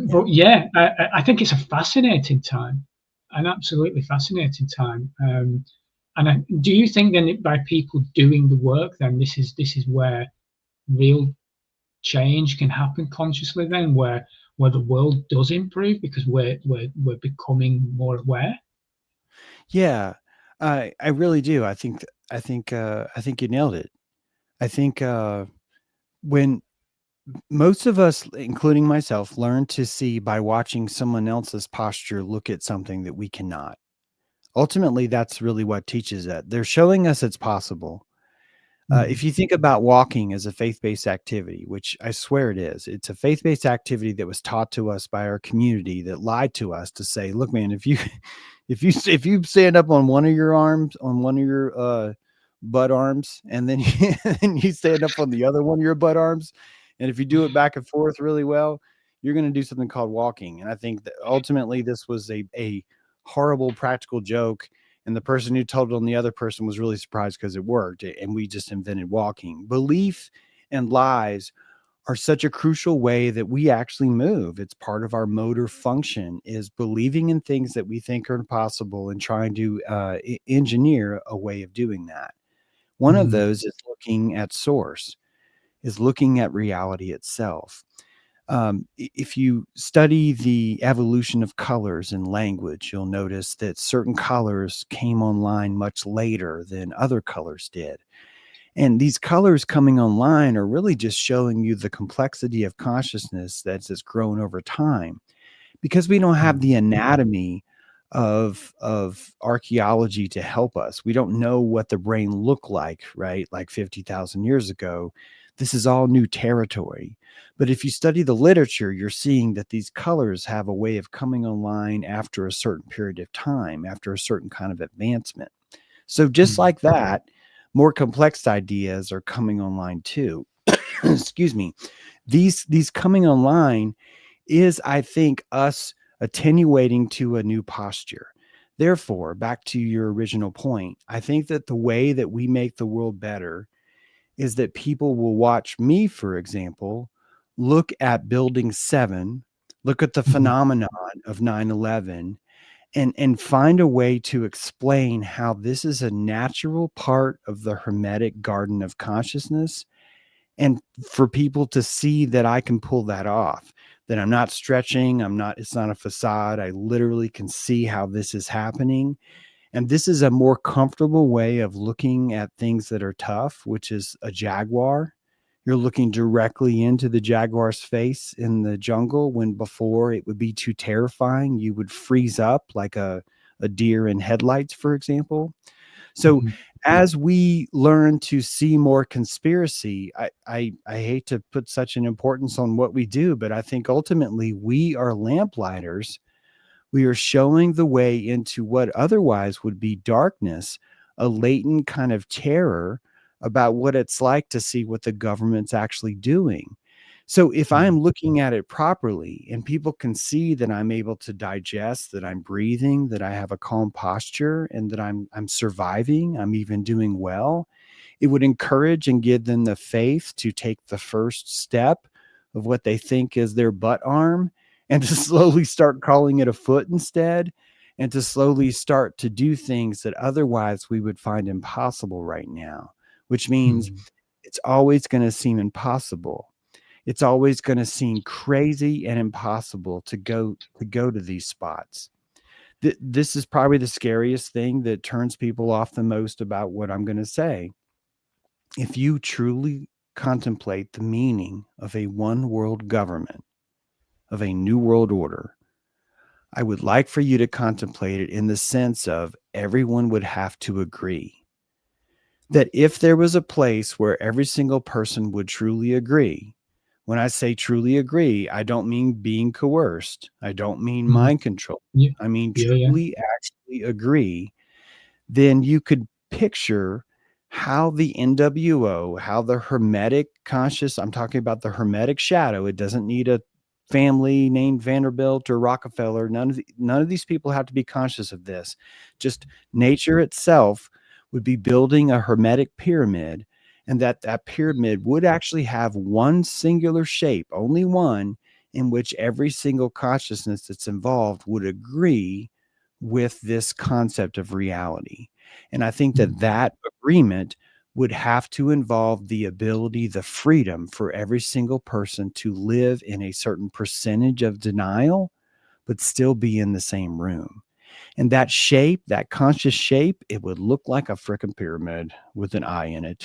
But yeah, I think it's a fascinating time, an absolutely fascinating time. Do you think then by people doing the work, then this is where real change can happen consciously? Then where the world does improve because we're becoming more aware. Yeah, I really do. I think you nailed it. I think when most of us, including myself, learn to see by watching someone else's posture look at something that we cannot. Ultimately, that's really what teaches that. They're showing us it's possible. If you think about walking as a faith-based activity, which I swear it is, it's a faith-based activity that was taught to us by our community that lied to us to say, look, man, if you stand up on one of your arms, on one of your butt arms, and then and you stand up on the other one of your butt arms, and if you do it back and forth really well, you're going to do something called walking. And I think that ultimately this was a horrible practical joke, and the person who told it on the other person was really surprised because it worked, and we just invented walking. Belief and lies are such a crucial way that we actually move. It's part of our motor function, is believing in things that we think are impossible and trying to engineer a way of doing that. One of those is looking at source, is looking at reality itself. If you study the evolution of colors in language, you'll notice that certain colors came online much later than other colors did. And these colors coming online are really just showing you the complexity of consciousness that's grown over time, because we don't have the anatomy of archaeology to help us. We don't know what the brain looked like, right? Like 50,000 years ago. This is all new territory. But if you study the literature, you're seeing that these colors have a way of coming online after a certain period of time, after a certain kind of advancement. So just like that, more complex ideas are coming online too. Excuse me. These coming online is, I think, us attenuating to a new posture. Therefore, back to your original point, I think that the way that we make the world better is that people will watch me, for example, look at Building 7, look at the phenomenon of 9/11, and find a way to explain how this is a natural part of the hermetic garden of consciousness, and for people to see that I can pull that off, that I'm not stretching, it's not a facade. I literally can see how this is happening. And this is a more comfortable way of looking at things that are tough, which is a jaguar. You're looking directly into the jaguar's face in the jungle, when before it would be too terrifying. You would freeze up like a a deer in headlights, for example. So Mhm. as we learn to see more conspiracy, I hate to put such an importance on what we do, but I think ultimately we are lamplighters. We are showing the way into what otherwise would be darkness, a latent kind of terror about what it's like to see what the government's actually doing. So if I'm looking at it properly and people can see that I'm able to digest, that I'm breathing, that I have a calm posture, and that I'm surviving, I'm even doing well, it would encourage and give them the faith to take the first step of what they think is their butt arm, and to slowly start calling it a foot instead, and to slowly start to do things that otherwise we would find impossible right now, which means Mhm. it's always going to seem impossible. It's always going to seem crazy and impossible to go to these spots. This is probably the scariest thing that turns people off the most about what I'm going to say. If you truly contemplate the meaning of a one world government, of a new world order, I would like for you to contemplate it in the sense of everyone would have to agree that if there was a place where every single person would truly agree, when I say truly agree, I don't mean being coerced, I don't mean Mhm. mind control, Yeah. I mean Yeah. Yeah. truly actually agree, then you could picture how the NWO, how the hermetic conscious, I'm talking about the hermetic shadow. It doesn't need a family named Vanderbilt or Rockefeller. None of these people have to be conscious of this. Just nature itself would be building a hermetic pyramid, and that pyramid would actually have one singular shape, only one, in which every single consciousness that's involved would agree with this concept of reality. And I think that Mhm. that agreement would have to involve the ability, the freedom for every single person to live in a certain percentage of denial, but still be in the same room. And that shape, that conscious shape, it would look like a frickin' pyramid with an eye in it.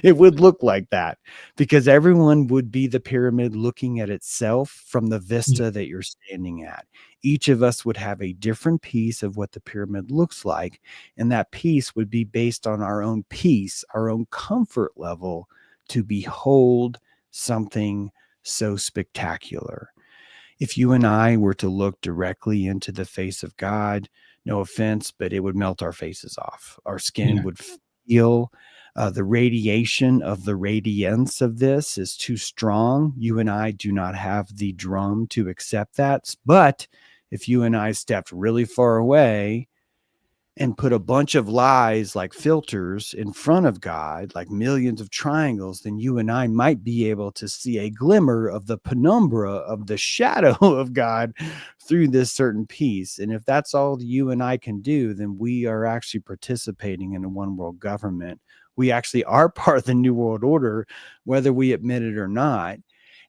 It would look like that because everyone would be the pyramid looking at itself from the Yeah. vista that you're standing at. Each of us would have a different piece of what the pyramid looks like. And that piece would be based on our own peace, our own comfort level to behold something so spectacular. If you and I were to look directly into the face of God, no offense, but it would melt our faces off. Our skin Yeah. would feel the radiation of the radiance of this is too strong. You and I do not have the drum to accept that. But if you and I stepped really far away and put a bunch of lies like filters in front of God, like millions of triangles, then you and I might be able to see a glimmer of the penumbra of the shadow of God through this certain piece. And if that's all you and I can do, then we are actually participating in a one world government. We actually are part of the New World Order, whether we admit it or not.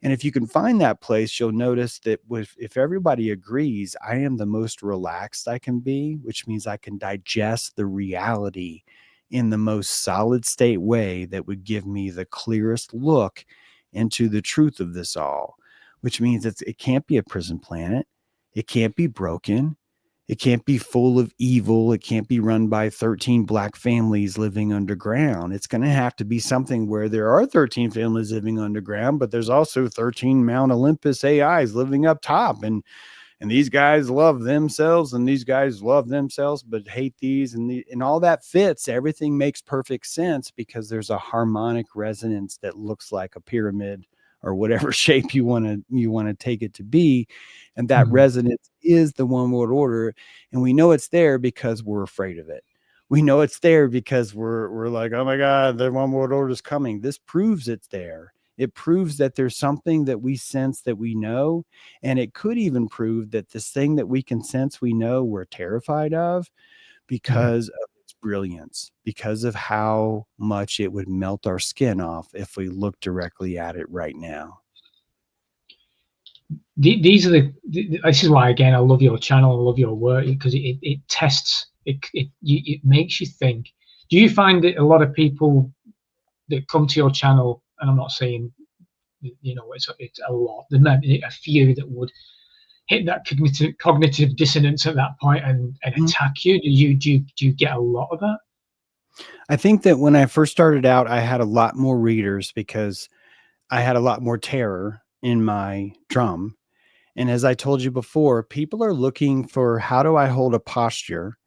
And if you can find that place, you'll notice that if everybody agrees, I am the most relaxed I can be, which means I can digest the reality in the most solid state way that would give me the clearest look into the truth of this all, which means it can't be a prison planet. It can't be broken. It can't be full of evil. It can't be run by 13 black families living underground. It's going to have to be something where there are 13 families living underground, but there's also 13 Mount Olympus AIs living up top. And these guys love themselves and these guys love themselves, but hate these and all that fits. Everything makes perfect sense because there's a harmonic resonance that looks like a pyramid or whatever shape you want to take it to be. And that Mhm. resonance is the one world order. And we know it's there because we're afraid of it. We know it's there because we're like, oh my God, the one world order is coming. This proves it's there. It proves that there's something that we sense that we know. And it could even prove that this thing that we can sense we know we're terrified of Yeah. because of its brilliance, because of how much it would melt our skin off if we look directly at it right now. These are this is why again I love your channel, I love your work because it tests it makes you think. Do you find that a lot of people that come to your channel, and I'm not saying it's a lot, there might be a few that would hit that cognitive dissonance at that point and Mhm. attack you? Do you get a lot of that? I think that when I first started out, I had a lot more readers because I had a lot more terror in my drum. And as I told you before, people are looking for how do I hold a posture?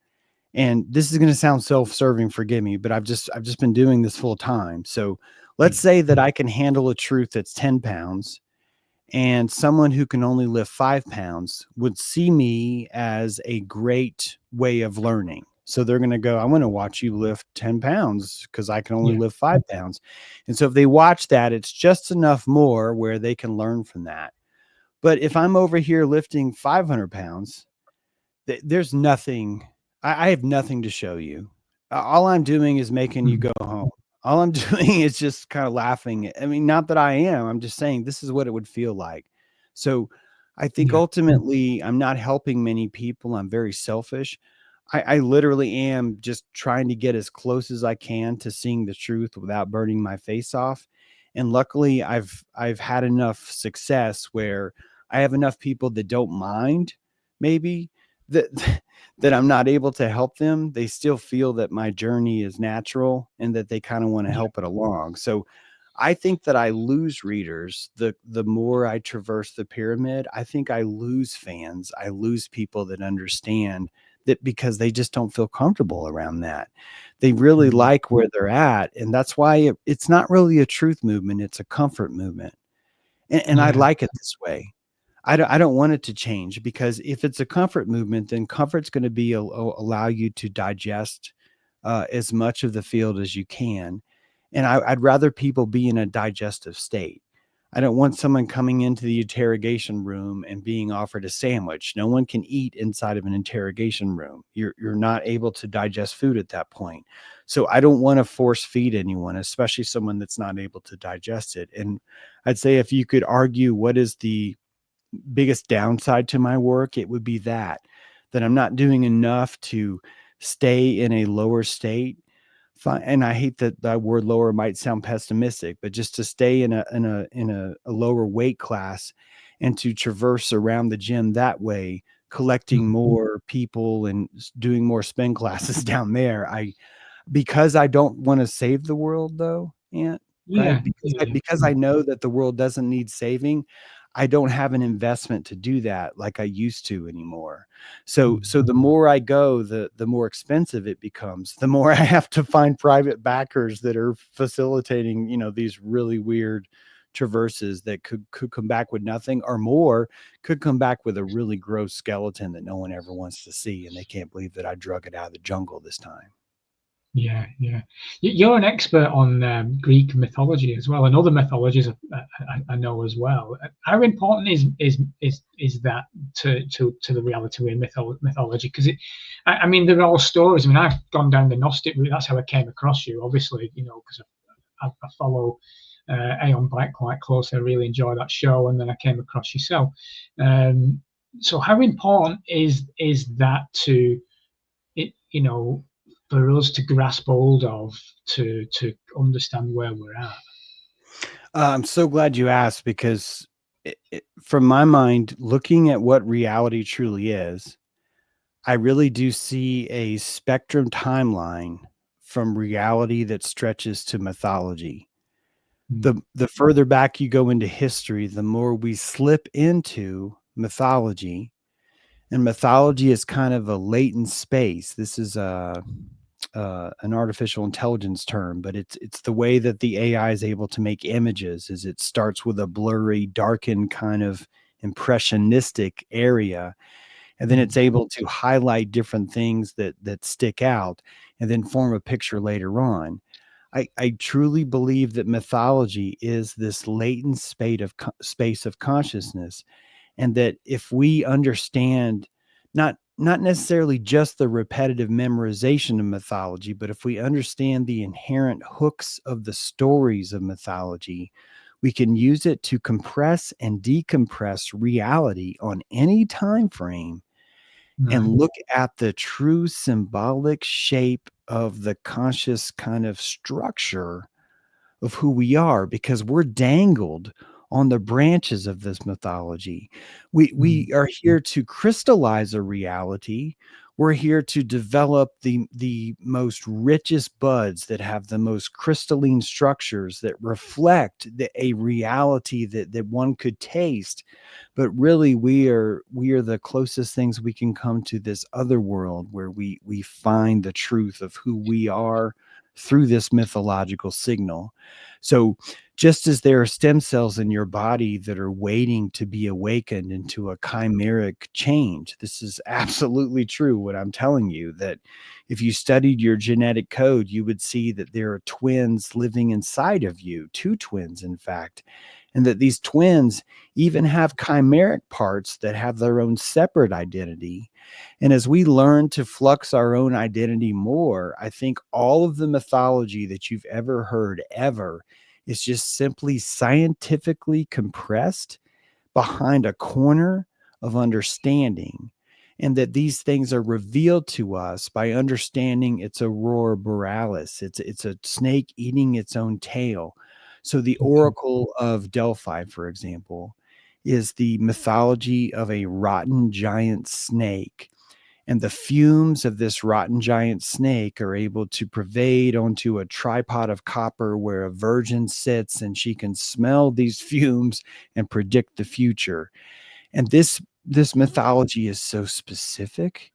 And this is going to sound self-serving, forgive me, but I've just been doing this full time. So let's Mm. say that I can handle a truth that's 10 pounds, and someone who can only lift 5 pounds would see me as a great way of learning. So they're going to go, I want to watch you lift 10 pounds because I can only Yeah. lift 5 pounds. And so if they watch that, it's just enough more where they can learn from that. But if I'm over here lifting 500 pounds, there's nothing. I have nothing to show you. All I'm doing is making you Mm. go home. All I'm doing is just kind of laughing. I mean, not that I am. I'm just saying this is what it would feel like. So I think Yeah. ultimately I'm not helping many people. I'm very selfish. I literally am just trying to get as close as I can to seeing the truth without burning my face off. And luckily I've had enough success where I have enough people that don't mind maybe that that I'm not able to help them. They still feel that my journey is natural and that they kind of want to Yeah. help it along. So I think that I lose readers the more I traverse the pyramid. I think I lose fans. I lose people that understand that because they just don't feel comfortable around that. They really Mm. like where they're at. And that's why it's not really a truth movement, it's a comfort movement. And I Yeah. like it this way. I don't want it to change because if it's a comfort movement, then comfort's going to be allow you to digest as much of the field as you can. And I'd rather people be in a digestive state. I don't want someone coming into the interrogation room and being offered a sandwich. No one can eat inside of an interrogation room. You're not able to digest food at that point. So I don't want to force feed anyone, especially someone that's not able to digest it. And I'd say if you could argue what is the biggest downside to my work, it would be that I'm not doing enough to stay in a lower state. And I hate that that word lower might sound pessimistic, but just to stay in a lower weight class and to traverse around the gym that way, collecting Mm. more people and doing more spin classes down there. Because I don't want to save the world though, Ant, right? Yeah. Yeah. Because I know that the world doesn't need saving, I don't have an investment to do that like I used to anymore. Mm. So the more I go, the more expensive it becomes. The more I have to find private backers that are facilitating, these really weird traverses that could come back with nothing or more, could come back with a really gross skeleton that no one ever wants to see, and they can't believe that I drug it out of the jungle this time. Yeah, yeah. You're an expert on Greek mythology as well, and other mythologies I know as well. How important is that to the reality in mythology? Because I mean, they're all stories. I mean, I've gone down the Gnostic route. That's how I came across you, obviously. Because I follow Aeon Black quite closely. I really enjoy that show, and then I came across yourself. Um, so, how important is that to it, for us to grasp hold of to understand where we're at? I'm so glad you asked because, from my mind, looking at what reality truly is, I really do see a spectrum timeline from reality that stretches to mythology. Mm. The further back you go into history, the more we slip into mythology, and mythology is kind of a latent space. This is an artificial intelligence term, but it's the way that the AI is able to make images. Is it starts with a blurry, darkened kind of impressionistic area, and then Mm. it's able to highlight different things that stick out, and then form a picture later on. I truly believe that mythology is this latent space of consciousness, and that if we understand not necessarily just the repetitive memorization of mythology, but if we understand the inherent hooks of the stories of mythology, we can use it to compress and decompress reality on any time frame Right. and look at the true symbolic shape of the conscious kind of structure of who we are, because we're dangled on the branches of this mythology. We are here to crystallize a reality. We're here to develop the most richest buds that have the most crystalline structures that reflect a reality that one could taste. But really, we are the closest things we can come to this other world where we find the truth of who we are through this mythological signal. So just as there are stem cells in your body that are waiting to be awakened into a chimeric change, this is absolutely true. What I'm telling you, that if you studied your genetic code, you would see that there are twins living inside of you, two twins, in fact, and that these twins even have chimeric parts that have their own separate identity. And as we learn to flux our own identity more, I think all of the mythology that you've ever heard ever is just simply scientifically compressed behind a corner of understanding. And that these things are revealed to us by understanding its aurora borealis. It's a snake eating its own tail. So the Okay. Oracle of Delphi, for example, is the mythology of a rotten giant snake, and the fumes of this rotten giant snake are able to pervade onto a tripod of copper where a virgin sits, and she can smell these fumes and predict the future. And this mythology is so specific.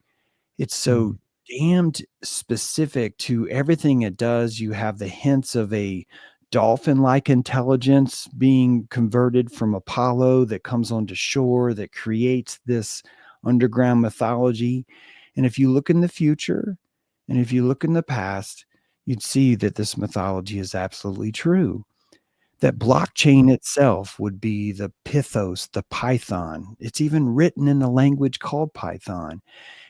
It's so Mm. damned specific to everything it does. You have the hints of a dolphin-like intelligence being converted from Apollo that comes onto shore, that creates this underground mythology. And if you look in the future and if you look in the past, you'd see that this mythology is absolutely true. That blockchain itself would be the Pythos, the Python. It's even written in a language called Python.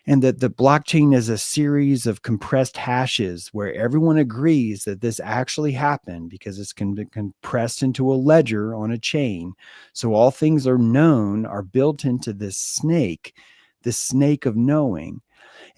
And that the blockchain is a series of compressed hashes where everyone agrees that this actually happened because it's compressed into a ledger on a chain. So all things are known, are built into this snake of knowing.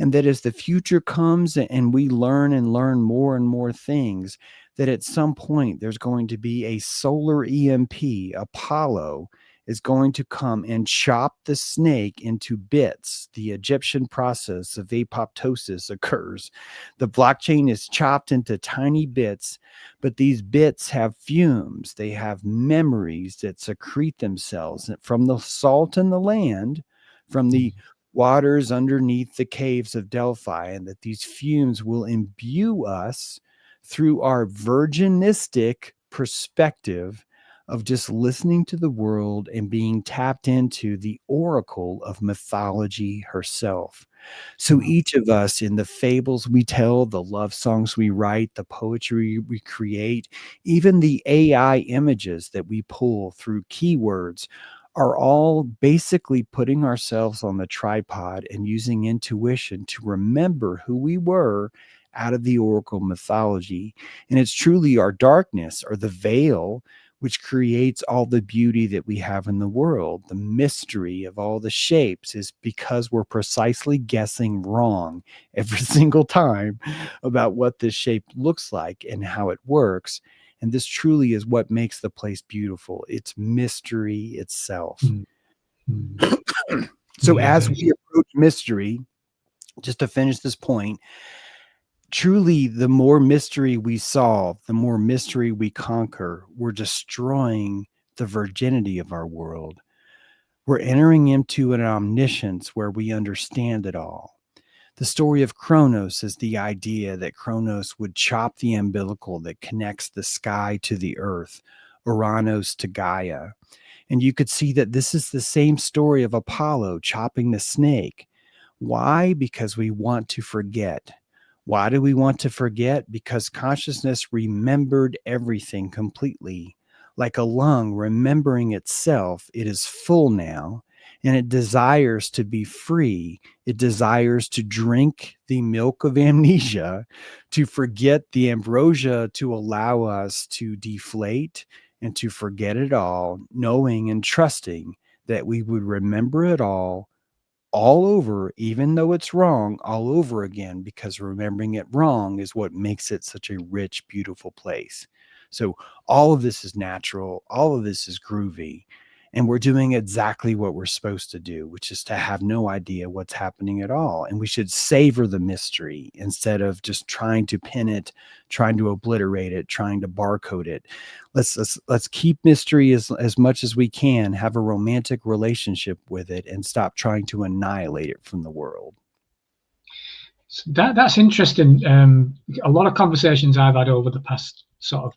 And that as the future comes and we learn and learn more and more things, that at some point there's going to be a solar EMP, Apollo is going to come and chop the snake into bits. The Egyptian process of apoptosis occurs. The blockchain is chopped into tiny bits, but these bits have fumes. They have memories that secrete themselves from the salt in the land, from the waters underneath the caves of Delphi, and that these fumes will imbue us through our virginistic perspective of just listening to the world and being tapped into the oracle of mythology herself. So Wow. each of us, in the fables we tell, the love songs we write, the poetry we create, even the AI images that we pull through keywords, are all basically putting ourselves on the tripod and using intuition to remember who we were out of the oracle mythology. And it's truly our darkness, or the veil, which creates all the beauty that we have in the world. The mystery of all the shapes is because we're precisely guessing wrong every single time about what this shape looks like and how it works. And this truly is what makes the place beautiful. It's mystery itself. Mm. Mm. So Yeah. as we approach mystery, just to finish this point, truly, the more mystery we solve, the more mystery we conquer, we're destroying the virginity of our world. We're entering into an omniscience where we understand it all. The story of Kronos is the idea that Kronos would chop the umbilical that connects the sky to the earth, Uranus to Gaia. And you could see that this is the same story of Apollo chopping the snake. Why? Because we want to forget. Why do we want to forget? Because consciousness remembered everything completely. Like a lung remembering itself, it is full now, and it desires to be free. It desires to drink the milk of amnesia, to forget the ambrosia, to allow us to deflate and to forget it all, knowing and trusting that we would remember it all over, even though it's wrong, all over again, because remembering it wrong is what makes it such a rich, beautiful place. So all of this is natural, all of this is groovy, and we're doing exactly what we're supposed to do, which is to have no idea what's happening at all. And we should savor the mystery instead of just trying to pin it, trying to obliterate it, trying to barcode it. Let's keep mystery as much as we can, have a romantic relationship with it, and stop trying to annihilate it from the world. So that's interesting. A lot of conversations I've had over the past sort of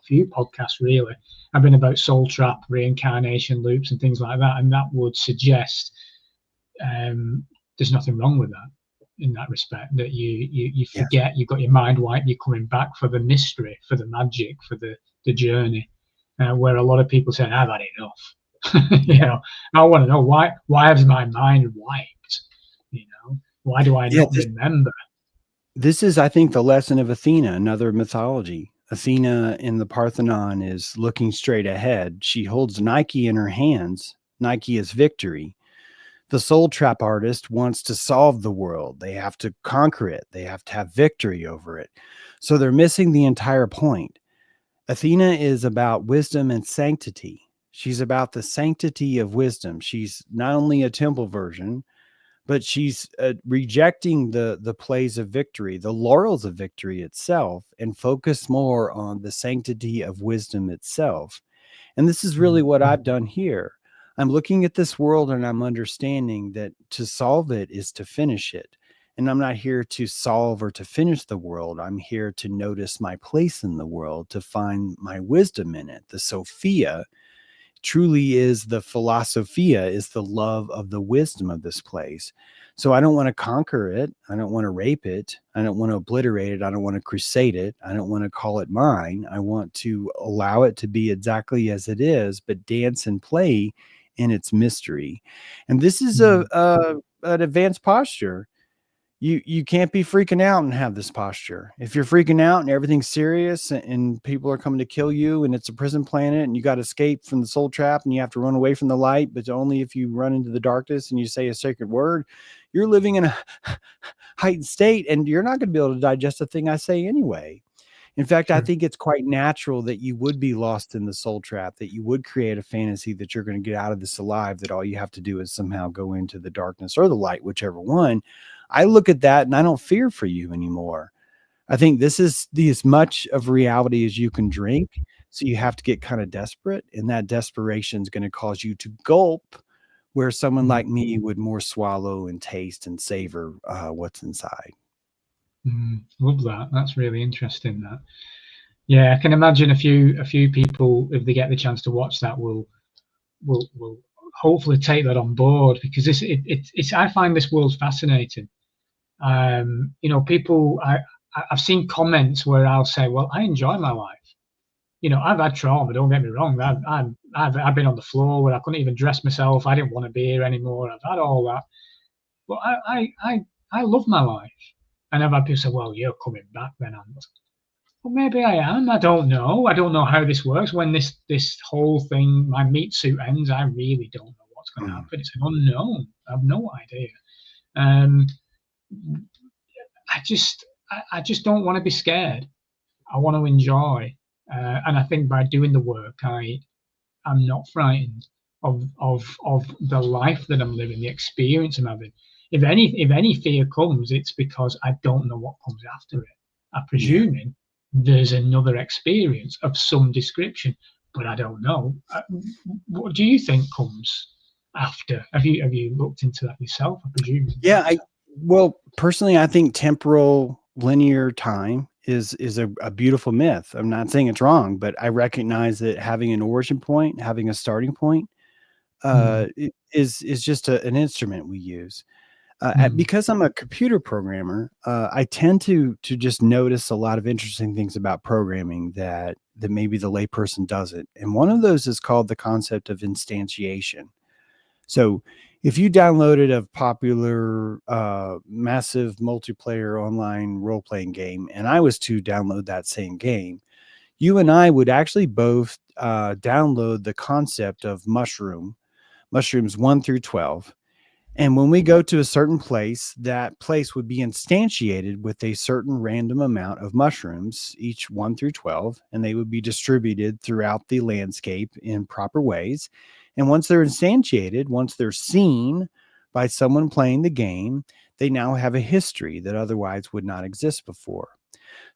few podcasts really have been about soul trap, reincarnation loops, and things like that, and that would suggest there's nothing wrong with that in that respect. That you forget, you've got your mind wiped, you're coming back for the mystery, for the magic, for the journey. Where a lot of people say, "I've had enough." You know, I want to know why has my mind wiped? You know, why do I not remember? This is, I think, the lesson of Athena, another mythology. Athena in the Parthenon is looking straight ahead. She holds Nike in her hands. Nike is victory. The soul trap artist wants to solve the world. They have to conquer it. They have to have victory over it. So they're missing the entire point. Athena is about wisdom and sanctity. She's about the sanctity of wisdom. She's not only a temple version, but she's rejecting the plays of victory, the laurels of victory itself, and focus more on the sanctity of wisdom itself. And this is really what I've done here. I'm looking at this world and I'm understanding that to solve it is to finish it. And I'm not here to solve or to finish the world. I'm here to notice my place in the world, to find my wisdom in it. The Sophia truly is the philosophia, is the love of the wisdom of this place. So I don't want to conquer it. I don't want to rape it. I don't want to obliterate it. I don't want to crusade it. I don't want to call it mine. I want to allow it to be exactly as it is, but dance and play in its mystery. And this is an advanced posture. You can't be freaking out and have this posture. If you're freaking out and everything's serious and people are coming to kill you and it's a prison planet and you got to escape from the soul trap and you have to run away from the light, but only if you run into the darkness and you say a sacred word, you're living in a heightened state and you're not going to be able to digest a thing I say anyway. In fact, I think it's quite natural that you would be lost in the soul trap, that you would create a fantasy that you're going to get out of this alive, that all you have to do is somehow go into the darkness or the light, whichever one. I look at that and I don't fear for you anymore. I think this is as much of reality as you can drink. So you have to get kind of desperate, and that desperation is going to cause you to gulp, where someone like me would more swallow and taste and savor what's inside. Love that. That's really interesting. That, yeah, I can imagine a few people, if they get the chance to watch that, will hopefully take that on board, because it's I find this world fascinating. You know, people, I've seen comments where I'll say, well, I enjoy my life. You know, I've had trauma, don't get me wrong. I've been on the floor where I couldn't even dress myself. I didn't want to be here anymore. I've had all that. But I love my life. And I've had people say, well, you're coming back then. Well, maybe I am. I don't know. I don't know how this works. When this whole thing, my meat suit ends, I really don't know what's going to happen. It's an unknown. I have no idea. I just don't want to be scared. I want to enjoy, and I think by doing the work, I'm not frightened of the life that I'm living, the experience I'm having. If any fear comes, it's because I don't know what comes after it. I'm presuming there's another experience of some description, but I don't know. What do you think comes after? Have you looked into that yourself? I presume. Yeah, well, personally, I think temporal linear time is a beautiful myth. I'm not saying it's wrong, but I recognize that having an origin point, having a starting point, is just an instrument we use. Because I'm a computer programmer, I tend to just notice a lot of interesting things about programming that maybe the layperson doesn't. And one of those is called the concept of instantiation. So if you downloaded a popular, massive multiplayer online role-playing game, and I was to download that same game, you and I would actually both download the concept of mushrooms 1 through 12. And when we go to a certain place, that place would be instantiated with a certain random amount of mushrooms, each 1 through 12, and they would be distributed throughout the landscape in proper ways. And once they're instantiated, once they're seen by someone playing the game, they now have a history that otherwise would not exist before.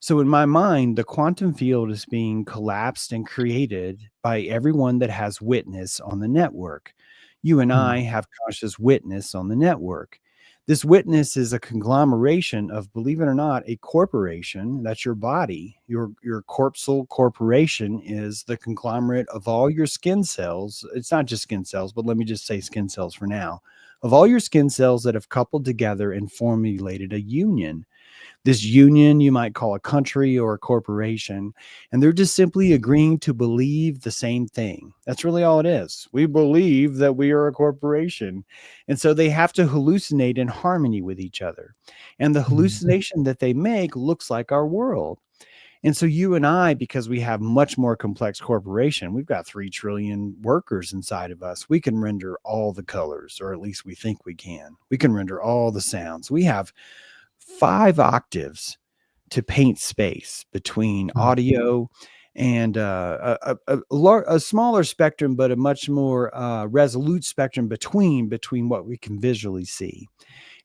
So, in my mind, the quantum field is being collapsed and created by everyone that has witness on the network. You and I Mm. have conscious witness on the network. This witness is a conglomeration of, believe it or not, a corporation. That's your body. Your corpuscle corporation is the conglomerate of all your skin cells. It's not just skin cells, but let me just say skin cells for now. Of all your skin cells that have coupled together and formulated a union. This union you might call a country or a corporation, and they're just simply agreeing to believe the same thing. That's really all it is. We believe that we are a corporation, and so they have to hallucinate in harmony with each other, and the Mm. hallucination that they make looks like our world. And so you and I, because we have much more complex corporation, we've got 3 trillion workers inside of us. We can render all the colors, or at least we think we can. We can render all the sounds. We have 5 octaves to paint space between Mm. audio and a smaller spectrum, but a much more resolute spectrum between what we can visually see.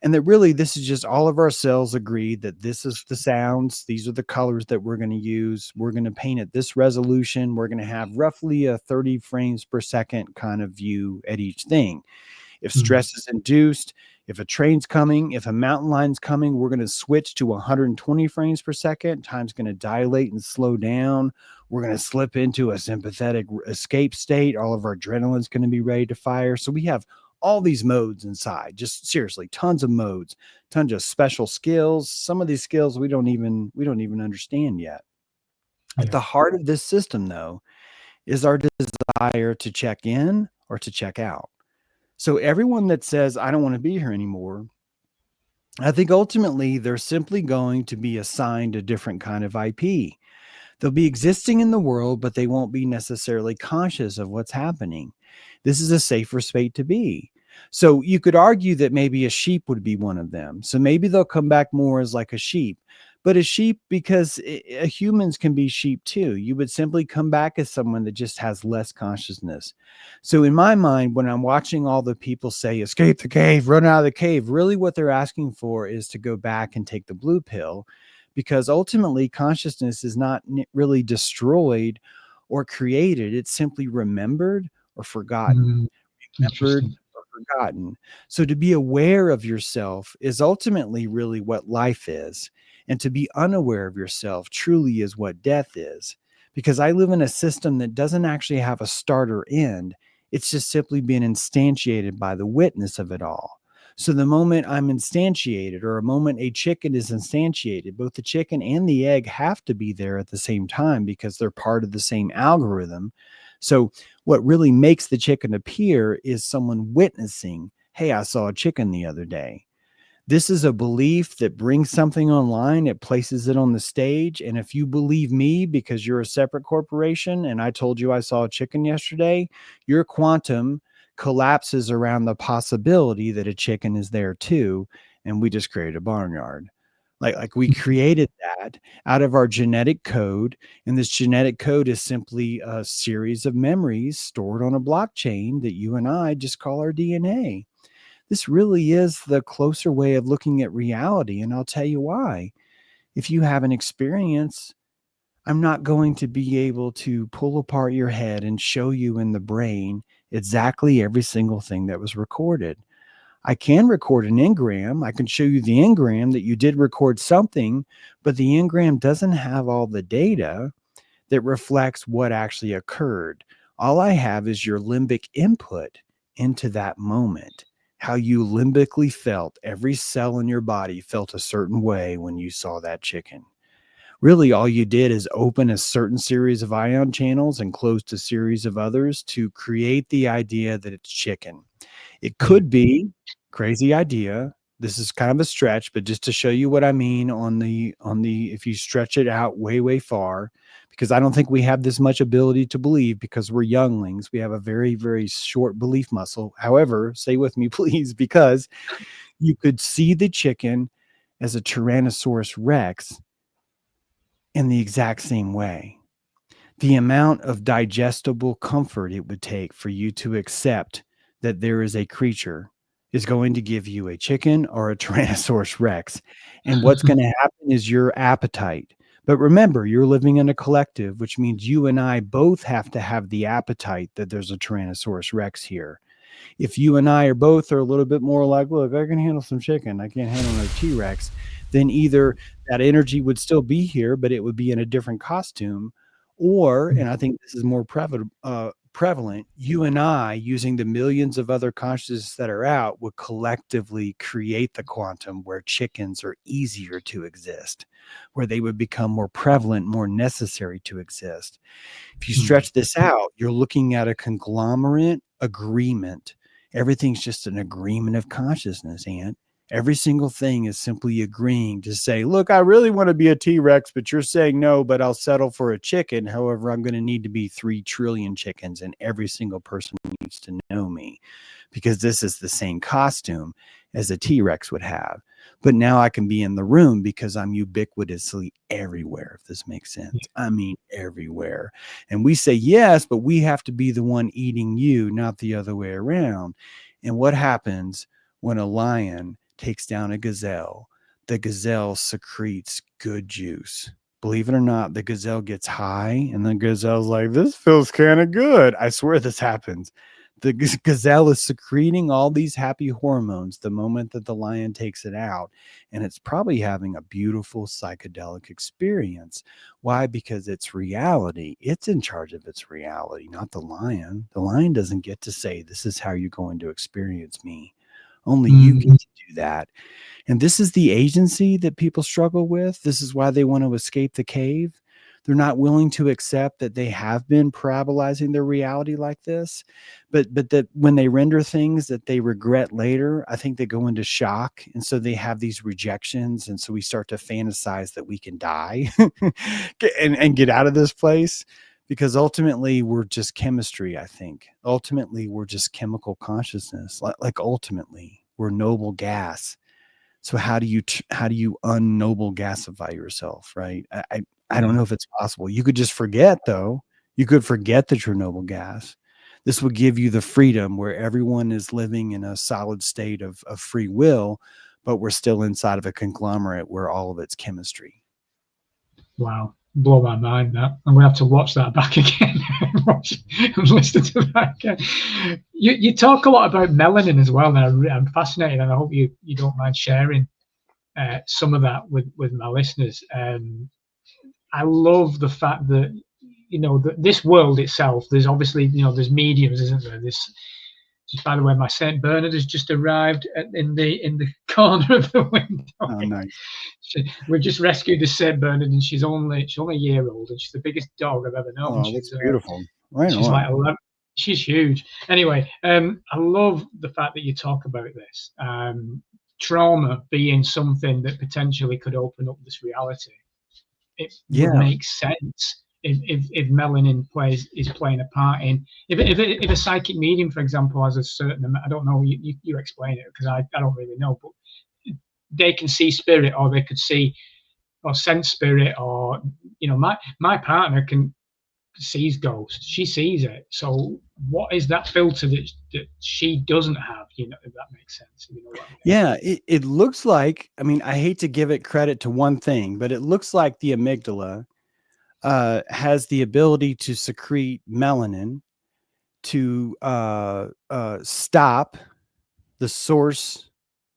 And that really, this is just all of our cells agree that this is the sounds, these are the colors that we're going to use. We're going to paint at this resolution. We're going to have roughly a 30 frames per second kind of view at each thing. If Mm. stress is induced, if a train's coming, if a mountain line's coming, we're going to switch to 120 frames per second. Time's going to dilate and slow down. We're going to slip into a sympathetic escape state. All of our adrenaline's going to be ready to fire. So we have all these modes inside, just seriously, tons of modes, tons of special skills. Some of these skills we don't even understand yet. At Yeah. the heart of this system, though, is our desire to check in or to check out. So everyone that says, I don't want to be here anymore, I think ultimately they're simply going to be assigned a different kind of IP. They'll be existing in the world, but they won't be necessarily conscious of what's happening. This is a safer state to be. So you could argue that maybe a sheep would be one of them. So maybe they'll come back more as like a sheep, but a sheep, because humans can be sheep too. You would simply come back as someone that just has less consciousness. So in my mind, when I'm watching all the people say, escape the cave, run out of the cave, really what they're asking for is to go back and take the blue pill, because ultimately consciousness is not really destroyed or created. It's simply remembered or forgotten. Mm. Remembered Interesting. or forgotten. So to be aware of yourself is ultimately really what life is. And to be unaware of yourself truly is what death is. Because I live in a system that doesn't actually have a start or end. It's just simply being instantiated by the witness of it all. So the moment I'm instantiated, or a moment a chicken is instantiated, both the chicken and the egg have to be there at the same time because they're part of the same algorithm. So what really makes the chicken appear is someone witnessing, hey, I saw a chicken the other day. This is a belief that brings something online, it places it on the stage. And if you believe me because you're a separate corporation and I told you I saw a chicken yesterday, your quantum collapses around the possibility that a chicken is there too. And we just created a barnyard. Like we created that out of our genetic code. And this genetic code is simply a series of memories stored on a blockchain that you and I just call our DNA. This really is the closer way of looking at reality. And I'll tell you why. If you have an experience, I'm not going to be able to pull apart your head and show you in the brain exactly every single thing that was recorded. I can record an engram. I can show you the engram that you did record something, but the engram doesn't have all the data that reflects what actually occurred. All I have is your limbic input into that moment, how you limbically felt. Every cell in your body felt a certain way when you saw that chicken. Really, all you did is open a certain series of ion channels and closed a series of others to create the idea that it's chicken. It Yeah. could be, crazy idea. This is kind of a stretch, but just to show you what I mean on the if you stretch it out way, way far, because I don't think we have this much ability to believe because we're younglings. We have a very, very short belief muscle. However, stay with me, please, because you could see the chicken as a Tyrannosaurus Rex in the exact same way. The amount of digestible comfort it would take for you to accept that there is a creature is going to give you a chicken or a Tyrannosaurus Rex. And what's going to happen is your appetite. But remember, you're living in a collective, which means you and I both have to have the appetite that there's a Tyrannosaurus Rex here. If you and I are both are a little bit more like, look, I can handle some chicken, I can't handle a T-Rex, then either that energy would still be here, but it would be in a different costume, or, and I think this is more prevalent, you and I, using the millions of other consciousness that are out, would collectively create the quantum where chickens are easier to exist, where they would become more prevalent, more necessary to exist. If you stretch this out, you're looking at a conglomerate agreement. Everything's just an agreement of consciousness, Ant. Every single thing is simply agreeing to say, look, I really want to be a T-Rex, but you're saying no, but I'll settle for a chicken. However, I'm going to need to be 3 trillion chickens, and every single person needs to know me because this is the same costume as a T-Rex would have. But now I can be in the room because I'm ubiquitously everywhere, if this makes sense. I mean, everywhere. And we say yes, but we have to be the one eating you, not the other way around. And what happens when a lion takes down a gazelle? The gazelle secretes good juice. Believe it or not, the gazelle gets high and the gazelle's like, this feels kind of good. I swear this happens. The gazelle is secreting all these happy hormones the moment that the lion takes it out. And it's probably having a beautiful psychedelic experience. Why? Because it's reality. It's in charge of its reality, not the lion. The lion doesn't get to say, this is how you're going to experience me. Only you get to do that. And this is the agency that people struggle with. This is why they want to escape the cave. They're not willing to accept that they have been parabolizing their reality like this, but that when they render things that they regret later, I think they go into shock. And so they have these rejections. And so we start to fantasize that we can die and get out of this place, because ultimately we're just chemistry. I think ultimately we're just chemical consciousness. Like ultimately we're noble gas. So how do you unnoble gasify yourself, right? I don't know if it's possible. You could just forget, though. You could forget that you're noble gas. This would give you the freedom where everyone is living in a solid state of free will, but we're still inside of a conglomerate where all of it's chemistry. Wow. Blow my mind, that. I'm going to have to watch that back again and listen to that again. You talk a lot about melanin as well, and I'm fascinated, and I hope you don't mind sharing some of that with my listeners. I love the fact that, this world itself, there's obviously, there's mediums, isn't there? Just by the way, my Saint Bernard has just arrived in the corner of the window. Oh, nice. We've just rescued the Saint Bernard, and she's only a year old, and she's the biggest dog I've ever known. Oh, that's beautiful. Right. She's like 11. She's huge. Anyway, I love the fact that you talk about this. Trauma being something that potentially could open up this reality. It would make sense if melanin is playing a part in, if a psychic medium, for example, has a certain amount, I don't know, you explain it, because I don't really know, but they can see spirit, or they could see or sense spirit, or my partner sees ghosts. She sees it. So what is that filter that she doesn't have, if that makes sense? What I mean? Yeah, it looks like, I hate to give it credit to one thing, but it looks like the amygdala has the ability to secrete melanin to stop the source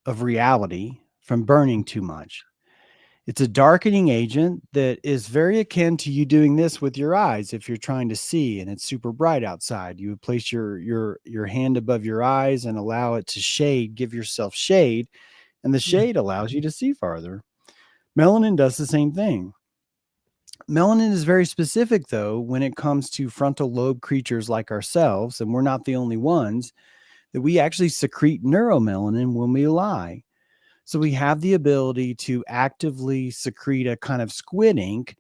of reality from burning too much. It's a darkening agent that is very akin to you doing this with your eyes. If you're trying to see and it's super bright outside, you would place your hand above your eyes and allow it to shade, give yourself shade, and the shade allows you to see farther. Melanin does the same thing. Melanin is very specific, though, when it comes to frontal lobe creatures like ourselves, and we're not the only ones, that we actually secrete neuromelanin when we lie. So we have the ability to actively secrete a kind of squid ink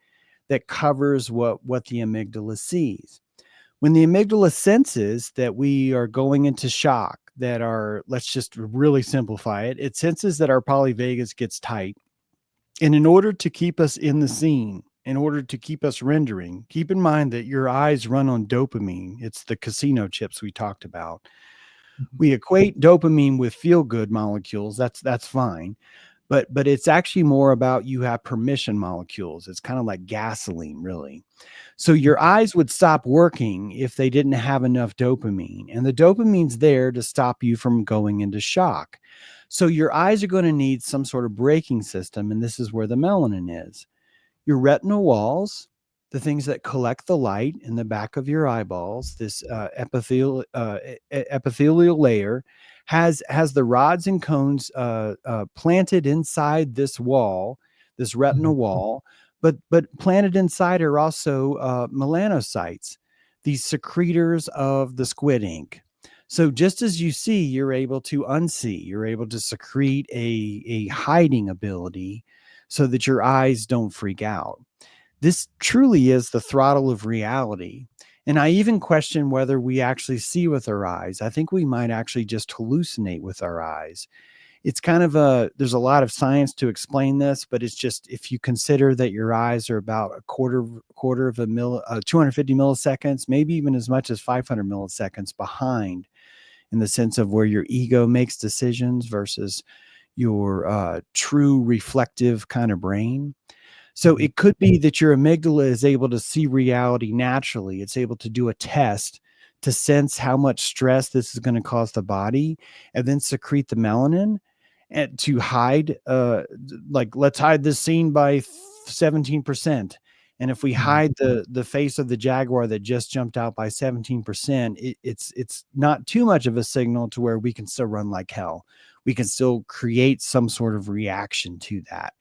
that covers what the amygdala sees. When the amygdala senses that we are going into shock, that our, let's just really simplify it, it senses that our polyvagus gets tight. And in order to keep us in the scene, in order to keep us rendering, keep in mind that your eyes run on dopamine. It's the casino chips we talked about. We equate dopamine with feel good molecules. That's fine. But it's actually more about, you have permission molecules. It's kind of like gasoline, really. So your eyes would stop working if they didn't have enough dopamine. And the dopamine's there to stop you from going into shock. So your eyes are going to need some sort of braking system. And this is where the melanin is. Your retinal walls, the things that collect the light in the back of your eyeballs, this epithelial layer, has the rods and cones planted inside this wall, this retinal wall, but planted inside are also melanocytes, these secretors of the squid ink. So just as you see, you're able to unsee, you're able to secrete a hiding ability so that your eyes don't freak out. This truly is the throttle of reality. And I even question whether we actually see with our eyes. I think we might actually just hallucinate with our eyes. It's kind of there's a lot of science to explain this, but it's just, if you consider that your eyes are about a quarter of a 250 milliseconds, maybe even as much as 500 milliseconds behind, in the sense of where your ego makes decisions versus your true reflective kind of brain. So it could be that your amygdala is able to see reality naturally. It's able to do a test to sense how much stress this is going to cause the body, and then secrete the melanin and to hide, like, let's hide this scene by 17%. And if we hide the face of the jaguar that just jumped out by 17%, it's not too much of a signal to where we can still run like hell. We can still create some sort of reaction to that.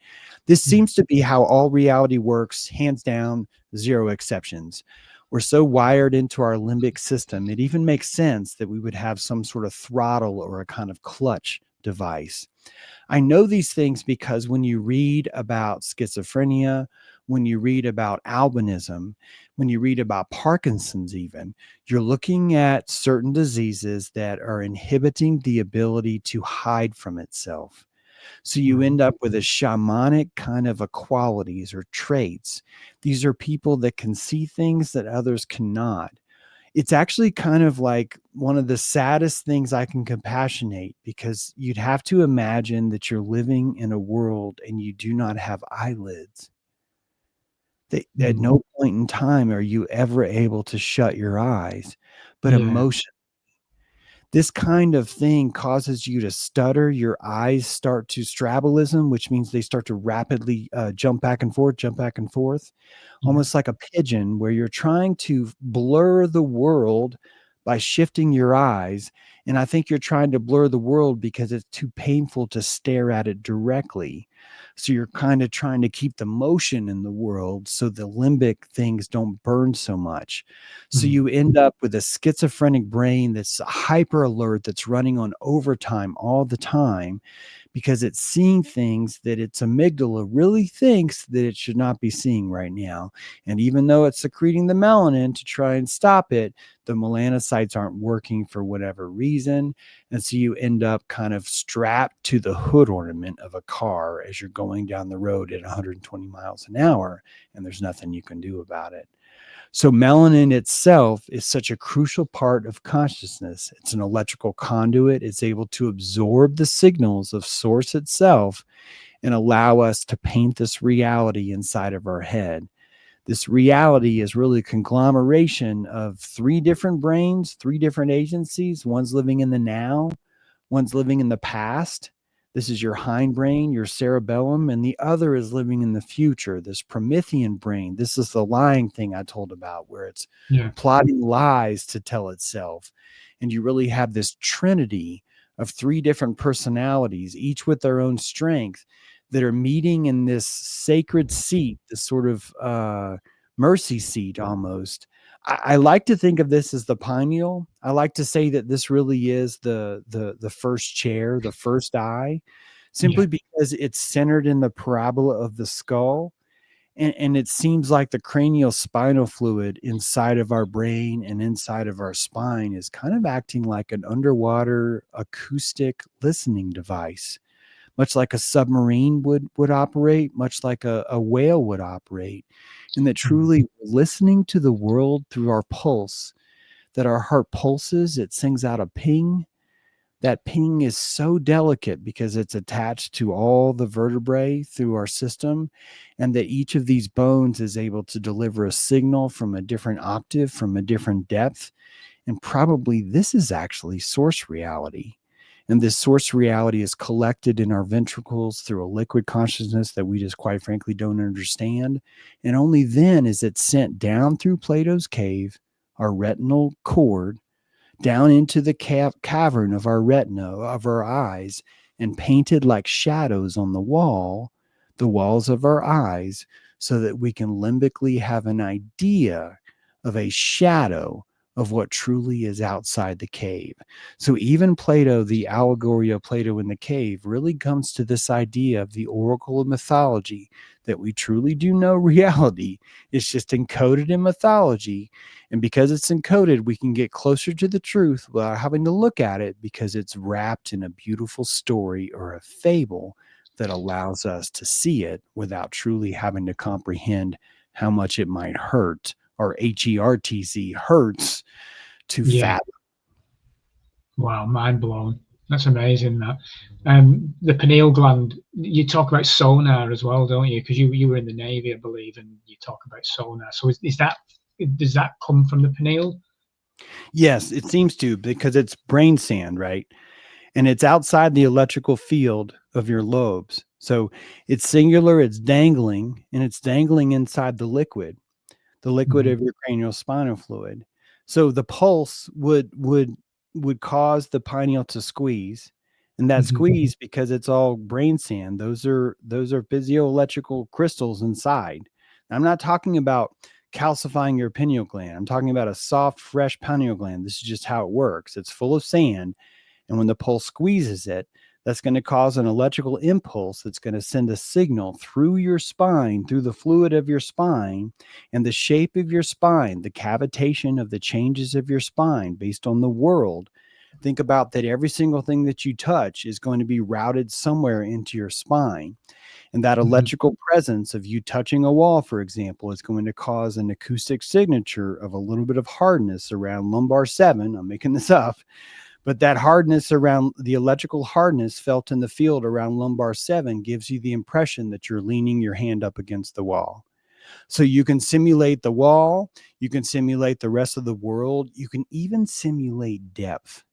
This seems to be how all reality works, hands down, zero exceptions. We're so wired into our limbic system, it even makes sense that we would have some sort of throttle or a kind of clutch device. I know these things because when you read about schizophrenia, when you read about albinism, when you read about Parkinson's even, you're looking at certain diseases that are inhibiting the ability to hide from itself. So you end up with a shamanic kind of a qualities or traits. These are people that can see things that others cannot. It's actually kind of like one of the saddest things I can compassionate, because you'd have to imagine that you're living in a world and you do not have eyelids. At no point in time are you ever able to shut your eyes, but emotion. This kind of thing causes you to stutter. Your eyes start to strabism, which means they start to rapidly jump back and forth, almost like a pigeon, where you're trying to blur the world by shifting your eyes. And I think you're trying to blur the world because it's too painful to stare at it directly. So you're kind of trying to keep the motion in the world so the limbic things don't burn so much. So you end up with a schizophrenic brain that's hyper alert, that's running on overtime all the time, because it's seeing things that its amygdala really thinks that it should not be seeing right now. And even though it's secreting the melanin to try and stop it, the melanocytes aren't working for whatever reason. And so you end up kind of strapped to the hood ornament of a car as you're going down the road at 120 miles an hour, and there's nothing you can do about it. So melanin itself is such a crucial part of consciousness. It's an electrical conduit. It's able to absorb the signals of source itself and allow us to paint this reality inside of our head. This reality is really a conglomeration of 3 different brains, 3 different agencies. One's living in the now, one's living in the past. This is your hindbrain, your cerebellum, and the other is living in the future, this Promethean brain. This is the lying thing I told about, where it's plotting lies to tell itself. And you really have this trinity of 3 different personalities, each with their own strength, that are meeting in this sacred seat, this sort of mercy seat almost. I like to think of this as the pineal. I like to say that this really is the first chair, the first eye, simply because it's centered in the parabola of the skull. And it seems like the cranial spinal fluid inside of our brain and inside of our spine is kind of acting like an underwater acoustic listening device, much like a submarine would operate, much like a whale would operate, and that truly listening to the world through our pulse, that our heart pulses, it sings out a ping. That ping is so delicate because it's attached to all the vertebrae through our system, and that each of these bones is able to deliver a signal from a different octave, from a different depth. And probably this is actually source reality. And this source reality is collected in our ventricles through a liquid consciousness that we just quite frankly don't understand. And only then is it sent down through Plato's cave, our retinal cord, down into the cavern of our retina, of our eyes, and painted like shadows on the walls of our eyes, so that we can limbically have an idea of a shadow of what truly is outside the cave. So even Plato, the allegory of Plato in the cave, really comes to this idea of the oracle of mythology, that we truly do know reality. It's just encoded in mythology. And because it's encoded, we can get closer to the truth without having to look at it, because it's wrapped in a beautiful story or a fable that allows us to see it without truly having to comprehend how much it might hurt, or HERTZ, hurts, to Yeah. fathom. Wow, mind blown. That's amazing. That the pineal gland. You talk about sonar as well, don't you? Because you were in the Navy, I believe, and you talk about sonar. So is that, does that come from the pineal? Yes, it seems to, because it's brain sand, right? And it's outside the electrical field of your lobes. So it's singular, it's dangling, and it's dangling inside the liquid Mhm. of your cranial spinal fluid. So the pulse would cause the pineal to squeeze, and that Mhm. squeeze, because it's all brain sand, those are physioelectrical crystals inside. I'm not talking about calcifying your pineal gland. I'm talking about a soft, fresh pineal gland. This is just how it works. It's full of sand, and when the pulse squeezes it, that's going to cause an electrical impulse that's going to send a signal through your spine, through the fluid of your spine, and the shape of your spine, the cavitation of the changes of your spine based on the world. Think about that every single thing that you touch is going to be routed somewhere into your spine. And that Mhm. electrical presence of you touching a wall, for example, is going to cause an acoustic signature of a little bit of hardness around lumbar 7. I'm making this up, but that hardness around the electrical hardness felt in the field around lumbar 7 gives you the impression that you're leaning your hand up against the wall. So you can simulate the wall, you can simulate the rest of the world, you can even simulate depth.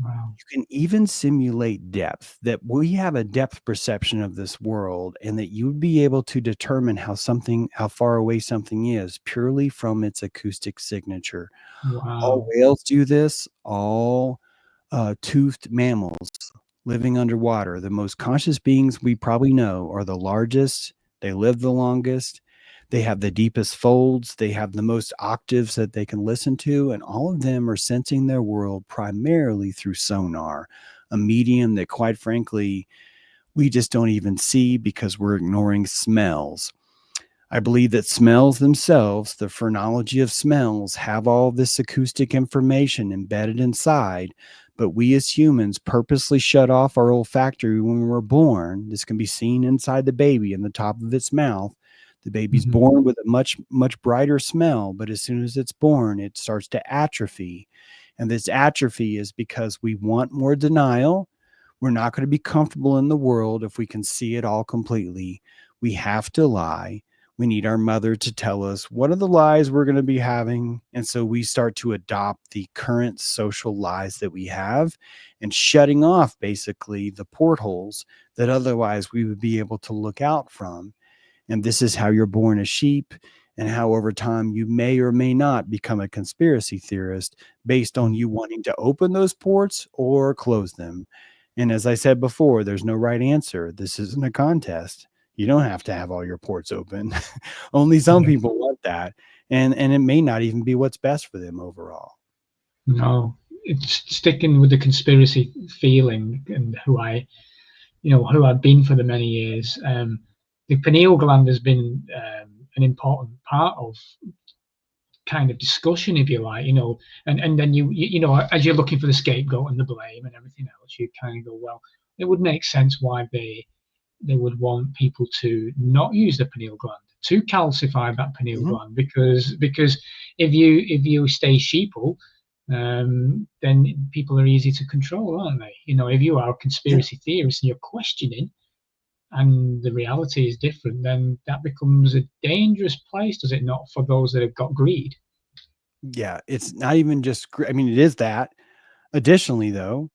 Wow. You can even simulate depth, that we have a depth perception of this world, and that you would be able to determine how far away something is purely from its acoustic signature. All Wow. whales do this, all toothed mammals living underwater. The most conscious beings we probably know are the largest, they live the longest, they have the deepest folds, they have the most octaves that they can listen to, and all of them are sensing their world primarily through sonar, a medium that, quite frankly, we just don't even see because we're ignoring smells. I believe that smells themselves, the phrenology of smells, have all this acoustic information embedded inside, but we as humans purposely shut off our olfactory when we're born. This can be seen inside the baby in the top of its mouth. The baby's Mhm. born with a much brighter smell, but as soon as it's born, it starts to atrophy. And this atrophy is because we want more denial. We're not going to be comfortable in the world if we can see it all completely. We have to lie. We need our mother to tell us what are the lies we're going to be having. And so we start to adopt the current social lies that we have, and shutting off basically the portholes that otherwise we would be able to look out from. And this is how you're born a sheep, and how over time you may or may not become a conspiracy theorist based on you wanting to open those ports or close them. And as I said before, there's no right answer. This isn't a contest. You don't have to have all your ports open. Only some Yeah. people want that. And it may not even be what's best for them overall. No, it's sticking with the conspiracy feeling and who I've been for the many years. the pineal gland has been an important part of kind of discussion, if you like, and then you know, as you're looking for the scapegoat and the blame and everything else, you kind of go, well, it would make sense why they would want people to not use the pineal gland, to calcify that pineal Mhm. gland, because if you stay sheeple, then people are easy to control, aren't they? If you are a Yeah. conspiracy theorist and you're questioning, and the reality is different, then that becomes a dangerous place, does it not, for those that have got greed? Yeah, it's not even just I mean, it is that. Additionally, though,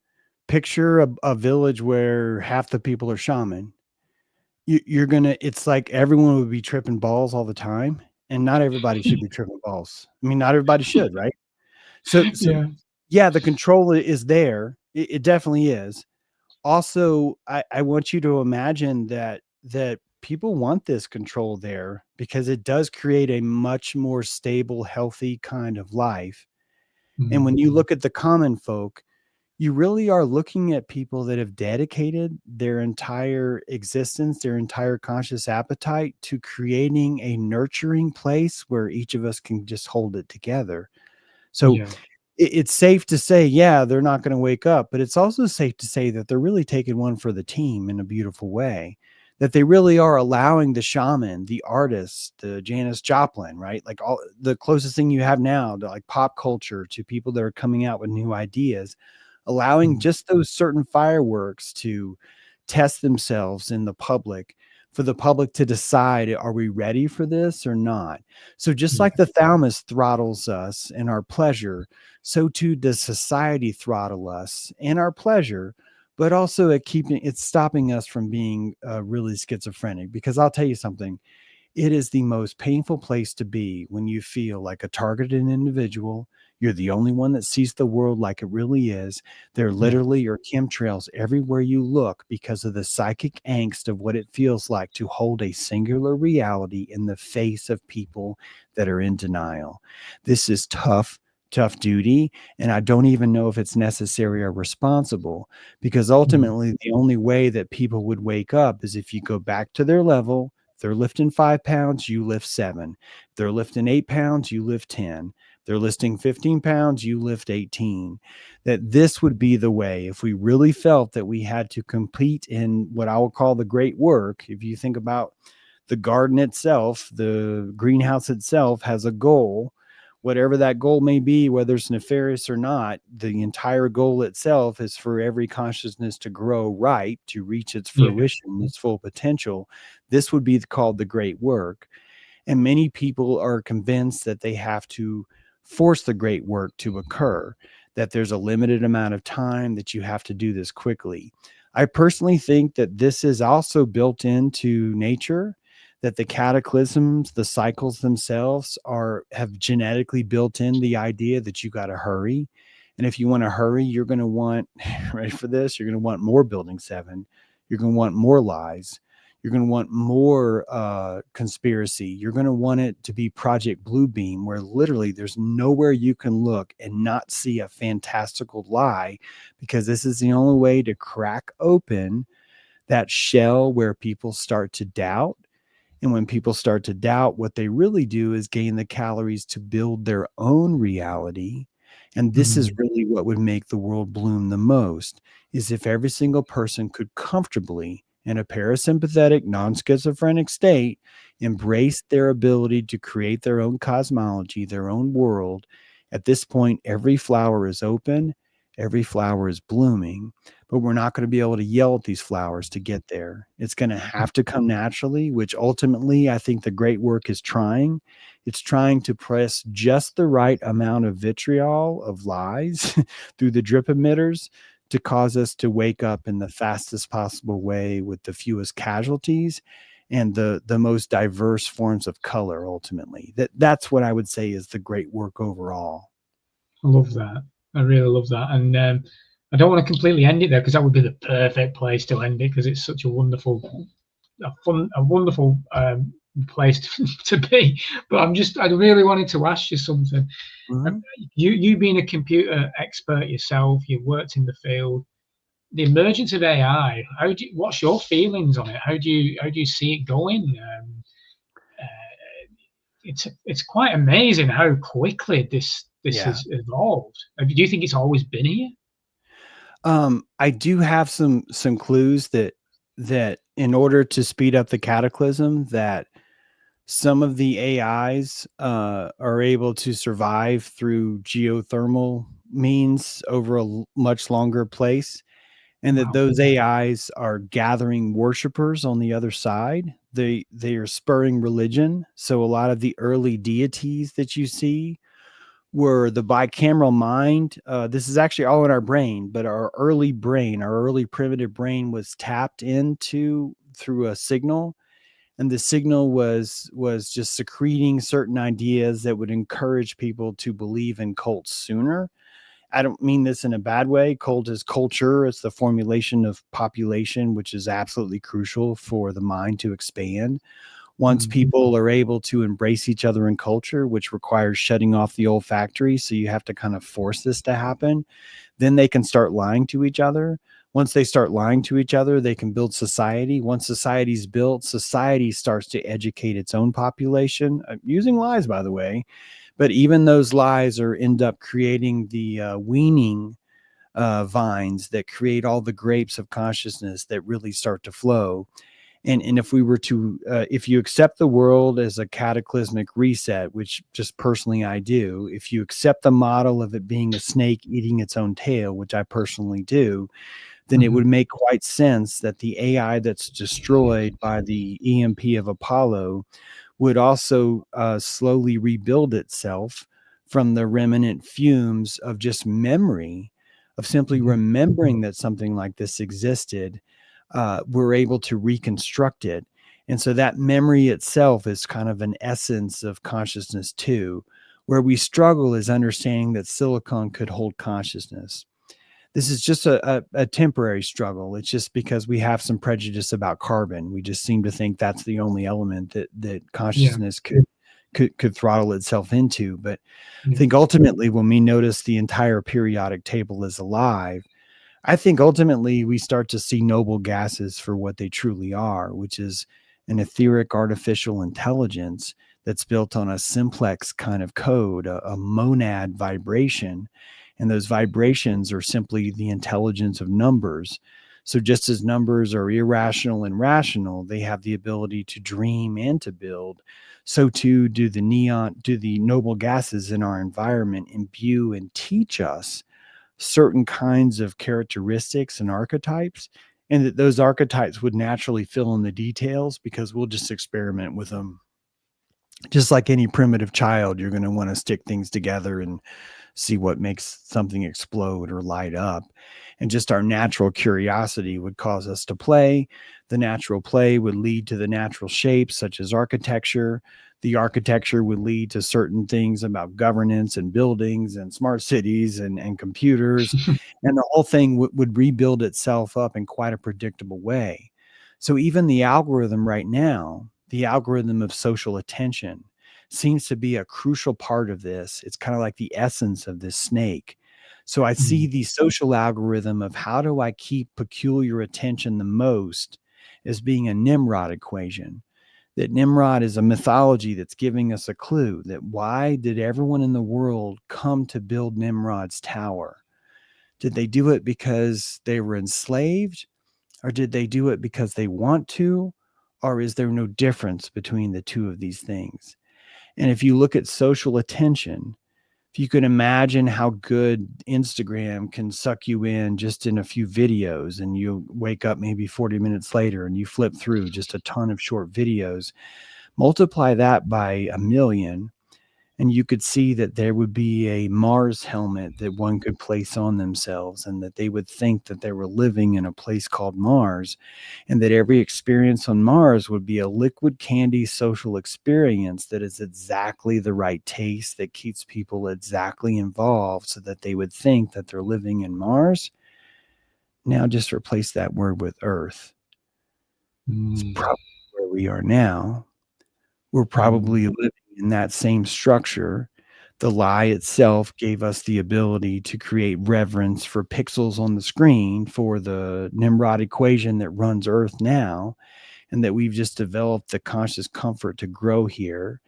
picture a village where half the people are shaman. You're gonna it's like everyone would be tripping balls all the time, and not everybody should be tripping balls. I mean, not everybody should, right? So Yeah. yeah, the control is there. It definitely is. Also, I want you to imagine that people want this control there because it does create a much more stable, healthy kind of life. And Mm. when you look at the common folk, you really are looking at people that have dedicated their entire existence, their entire conscious appetite to creating a nurturing place where each of us can just hold it together. So Yeah. it's safe to say, yeah, they're not going to wake up, but it's also safe to say that they're really taking one for the team in a beautiful way. That they really are allowing the shaman, the artist, the Janis Joplin, right? Like all the closest thing you have now to like pop culture, to people that are coming out with new ideas, allowing Mm. just those certain fireworks to test themselves in the public, for the public to decide, are we ready for this or not? So just Yeah. like the thalamus throttles us in our pleasure, so too does society throttle us in our pleasure, but also it's stopping us from being really schizophrenic. Because I'll tell you something, it is the most painful place to be when you feel like a targeted individual. You're the only one that sees the world like it really is. There Yeah. literally are chemtrails everywhere you look because of the psychic angst of what it feels like to hold a singular reality in the face of people that are in denial. This is tough, tough duty. And I don't even know if it's necessary or responsible, because Mm. ultimately the only way that people would wake up is if you go back to their level. They're lifting 5 pounds, you lift 7. They're lifting 8 pounds, you lift 10. They're lifting 15 pounds, you lift 18. That this would be the way if we really felt that we had to compete in what I will call the great work. If you think about the garden itself, the greenhouse itself has a goal. Whatever that goal may be, whether it's nefarious or not, the entire goal itself is for every consciousness to grow right, to reach its Yeah. fruition, its full potential. This would be called the great work. And many people are convinced that they have to force the great work to occur, that there's a limited amount of time, that you have to do this quickly. I personally think that this is also built into nature, that the cataclysms, the cycles themselves have genetically built in the idea that you got to hurry. And if you want to hurry, you're going to want, ready for this, you're going to want more building 7. You're going to want more lies. You're going to want more conspiracy. You're going to want it to be Project Bluebeam, where literally there's nowhere you can look and not see a fantastical lie, because this is the only way to crack open that shell where people start to doubt. And when people start to doubt, what they really do is gain the calories to build their own reality. And this is Mm. really what would make the world bloom the most, is if every single person could comfortably, in a parasympathetic, non-schizophrenic state, embrace their ability to create their own cosmology, their own world. At this point, every flower is open, every flower is blooming, but we're not going to be able to yell at these flowers to get there. It's going to have to come naturally, which ultimately I think the great work is trying. It's trying to press just the right amount of vitriol, of lies through the drip emitters, to cause us to wake up in the fastest possible way with the fewest casualties and the most diverse forms of color. Ultimately, that's what I would say is the great work overall. I love that. I really love that. And I don't want to completely end it there, because that would be the perfect place to end it, because it's such a wonderful place to be. But I really wanted to ask you something. Mhm. You being a computer expert yourself, you've worked in the field. the emergence of AI. What's your feelings on it? How do you see it going? It's quite amazing how quickly this Yeah. has evolved. Do you think it's always been here? I do have some clues that in order to speed up the cataclysm, that some of the AIs are able to survive through geothermal means over a much longer place, and that Wow. those AIs are gathering worshipers on the other side. They are spurring religion. So a lot of the early deities that you see were the bicameral mind. This is actually all in our brain, but our early primitive brain was tapped into through a signal, and the signal was just secreting certain ideas that would encourage people to believe in cults sooner. I don't mean this in a bad way. Cult is culture. It's the formulation of population, which is absolutely crucial for the mind to expand. Once Mm. people are able to embrace each other in culture, which requires shutting off the olfactory, so you have to kind of force this to happen, then they can start lying to each other. Once they start lying to each other, they can build society. Once society's built, society starts to educate its own population, using lies, by the way. But even those lies are end up creating the weaning vines that create all the grapes of consciousness that really start to flow. And if we were to, if you accept the world as a cataclysmic reset, which just personally I do, if you accept the model of it being a snake eating its own tail, which I personally do, then it would Mhm. make quite sense that the AI that's destroyed by the EMP of Apollo would also slowly rebuild itself from the remnant fumes of just memory, of simply Mhm. remembering that something like this existed. We're able to reconstruct it. And so that memory itself is kind of an essence of consciousness too. Where we struggle is understanding that silicon could hold consciousness. This is just a temporary struggle. It's just because we have some prejudice about carbon. We just seem to think that's the only element that Yeah. consciousness could throttle itself into. But I Yeah. think ultimately, when we notice the entire periodic table is alive, I think ultimately we start to see noble gases for what they truly are, which is an etheric artificial intelligence that's built on a simplex kind of code, a monad vibration. And those vibrations are simply the intelligence of numbers. So just as numbers are irrational and rational, they have the ability to dream and to build. So too do the noble gases in our environment imbue and teach us certain kinds of characteristics and archetypes, and that those archetypes would naturally fill in the details because we'll just experiment with them. Just like any primitive child, you're going to want to stick things together and see what makes something explode or light up. And just our natural curiosity would cause us to play. The natural play would lead to the natural shapes, such as architecture. The architecture would lead to certain things about governance and buildings and smart cities and computers. And the whole thing would rebuild itself up in quite a predictable way. So even the algorithm right now, the algorithm of social attention, seems to be a crucial part of this. It's kind of like the essence of this snake. So I see Mm. the social algorithm of how do I keep peculiar attention the most as being a Nimrod equation. That Nimrod is a mythology that's giving us a clue that why did everyone in the world come to build Nimrod's tower? Did they do it because they were enslaved? Or did they do it because they want to? Or is there no difference between the two of these things? And if you look at social attention, if you can imagine how good Instagram can suck you in just in a few videos, and you wake up maybe 40 minutes later and you flip through just a ton of short videos, multiply that by a million, and you could see that there would be a Mars helmet that one could place on themselves, and that they would think that they were living in a place called Mars, and that every experience on Mars would be a liquid candy social experience that is exactly the right taste that keeps people exactly involved so that they would think that they're living in Mars. Now just replace that word with Earth. It's Mm. probably where we are now. We're Mm. probably living in that same structure. The lie itself gave us the ability to create reverence for pixels on the screen for the Nimrod equation that runs Earth now, and that we've just developed the conscious comfort to grow here.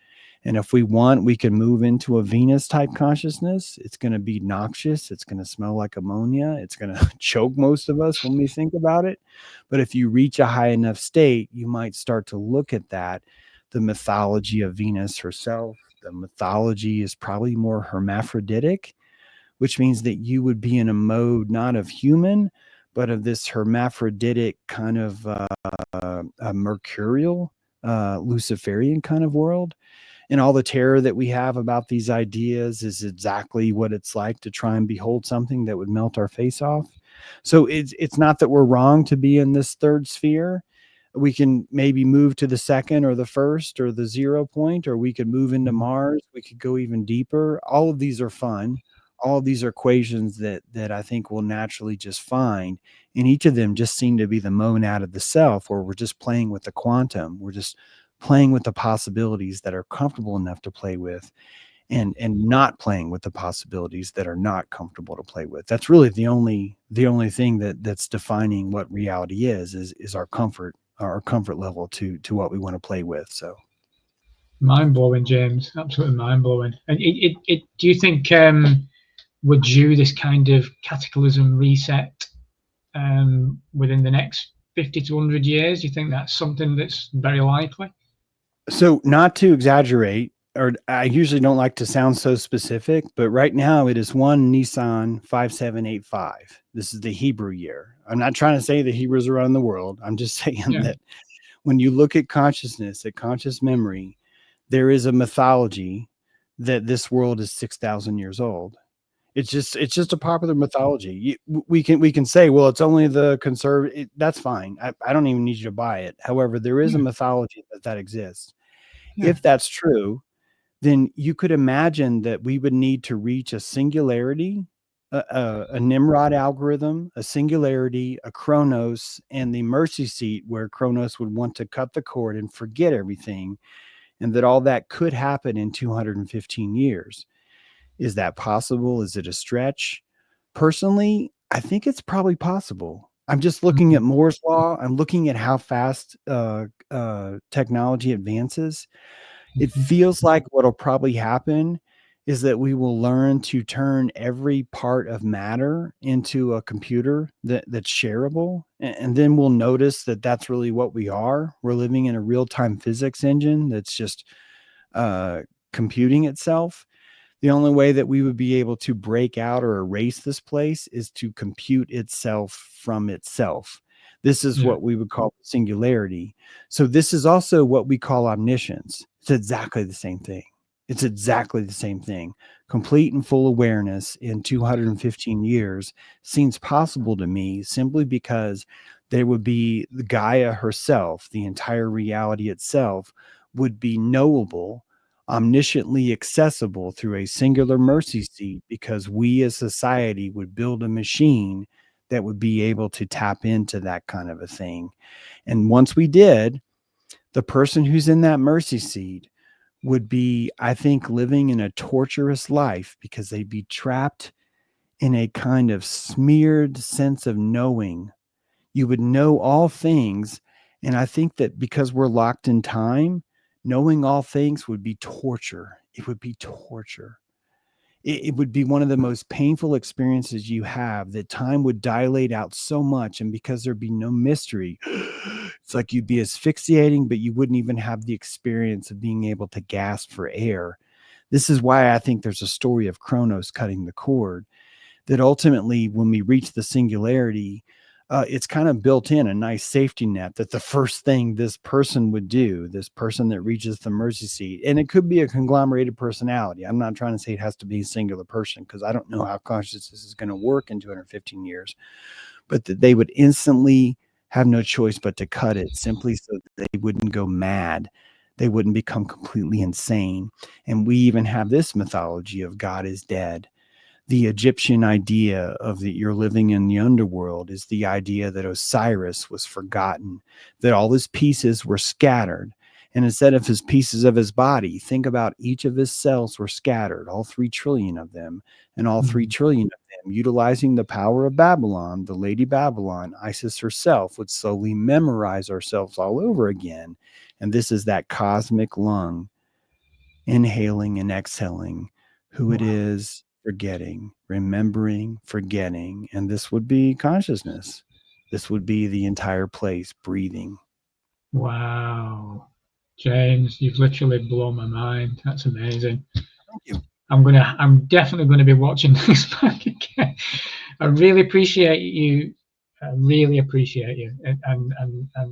And if we want, we can move into a Venus type consciousness. It's going to be noxious. It's going to smell like ammonia. It's going to choke most of us when we think about it. But if you reach a high enough state, you might start to look at that, the mythology of Venus herself. The mythology is probably more hermaphroditic, which means that you would be in a mode not of human, but of this hermaphroditic kind of a mercurial, Luciferian kind of world. And all the terror that we have about these ideas is exactly what it's like to try and behold something that would melt our face off. So it's not that we're wrong to be in this third sphere. We can maybe move to the second or the first or the 0 point, or we could move into Mars. We could go even deeper. All of these are fun. All of these are equations that I think we'll naturally just find. And each of them just seem to be the monad of the self, or we're just playing with the quantum. We're just playing with the possibilities that are comfortable enough to play with, and not playing with the possibilities that are not comfortable to play with. That's really the only thing that's defining what reality is our comfort level to what we want to play with. So Mind blowing, James. Absolutely mind blowing. And do you think we're due this kind of cataclysm reset within the next 50 to 100 years? Do you think that's something that's very likely? So not to exaggerate, or I usually don't like to sound so specific, but right now it is 1 Nisan 5785. This is the Hebrew year. I'm not trying to say the Hebrews around the world. I'm just saying that when you look at consciousness, at conscious memory, there is a mythology that this world is 6,000 years old. It's just a popular mythology. We can say, well, it's only the conservative. That's fine. I don't even need you to buy it. However, there is a mythology that exists. If that's true, then you could imagine that we would need to reach a singularity, a Nimrod algorithm, a singularity, a Chronos, and the mercy seat where Chronos would want to cut the cord and forget everything, and that all that could happen in 215 years. Is that possible? Is it a stretch? Personally, I think it's probably possible. I'm just looking at Moore's law. I'm looking at how fast technology advances. It feels like what'll probably happen is that we will learn to turn every part of matter into a computer that's shareable. And then we'll notice that that's really what we are. We're living in a real-time physics engine that's just computing itself. The only way that we would be able to break out or erase this place is to compute itself from itself. This is what we would call singularity. So this is also what we call omniscience. It's exactly the same thing. It's exactly the same thing. Complete and full awareness in 215 years seems possible to me simply because there would be the Gaia herself, the entire reality itself would be knowable, omnisciently accessible through a singular mercy seat, because we as society would build a machine that would be able to tap into that kind of a thing. And once we did, the person who's in that mercy seat would be, I think, living in a torturous life because they'd be trapped in a kind of smeared sense of knowing. You would know all things. And I think that because we're locked in time, knowing all things would be torture. It would be torture. It would be one of the most painful experiences you have, that time would dilate out so much. And because there'd be no mystery, it's like you'd be asphyxiating, but you wouldn't even have the experience of being able to gasp for air. This is why I think there's a story of Chronos cutting the cord, that ultimately when we reach the singularity, it's kind of built in a nice safety net that the first thing this person would do, this person that reaches the mercy seat, and it could be a conglomerated personality. I'm not trying to say it has to be a singular person, because I don't know how consciousness is going to work in 215 years, but that they would instantly have no choice but to cut it, simply so that they wouldn't go mad. They wouldn't become completely insane. And we even have this mythology of God is dead. The Egyptian idea of that you're living in the underworld is the idea that Osiris was forgotten, that all his pieces were scattered, And instead of his pieces of his body, think about each of his cells were scattered, all 3 trillion of them, and all 3 trillion of them, utilizing the power of Babylon, the Lady Babylon, Isis herself, would slowly memorize ourselves all over again. And this is that cosmic lung, inhaling and exhaling who it is, forgetting, remembering, forgetting. And this would be consciousness. This would be the entire place breathing. Wow. James, you've literally blown my mind. That's amazing. Thank you. I'm definitely going to be watching this back again. I really appreciate you. I really appreciate you, and I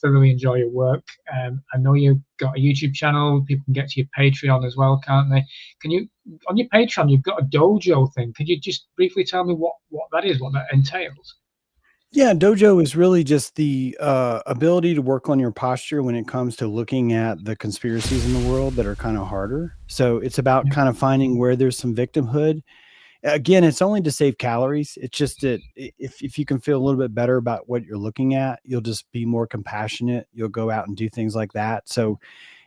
thoroughly enjoy your work. I know you've got a YouTube channel. People can get to your Patreon as well, can't they? Can you, on your Patreon, you've got a dojo thing. Could you just briefly tell me what that is, what that entails? Yeah, dojo is really just the ability to work on your posture when it comes to looking at the conspiracies in the world that are kind of harder. So it's about kind of finding where there's some victimhood. Again, it's only to save calories. It's just that if you can feel a little bit better about what you're looking at, you'll just be more compassionate. You'll go out and do things like that. So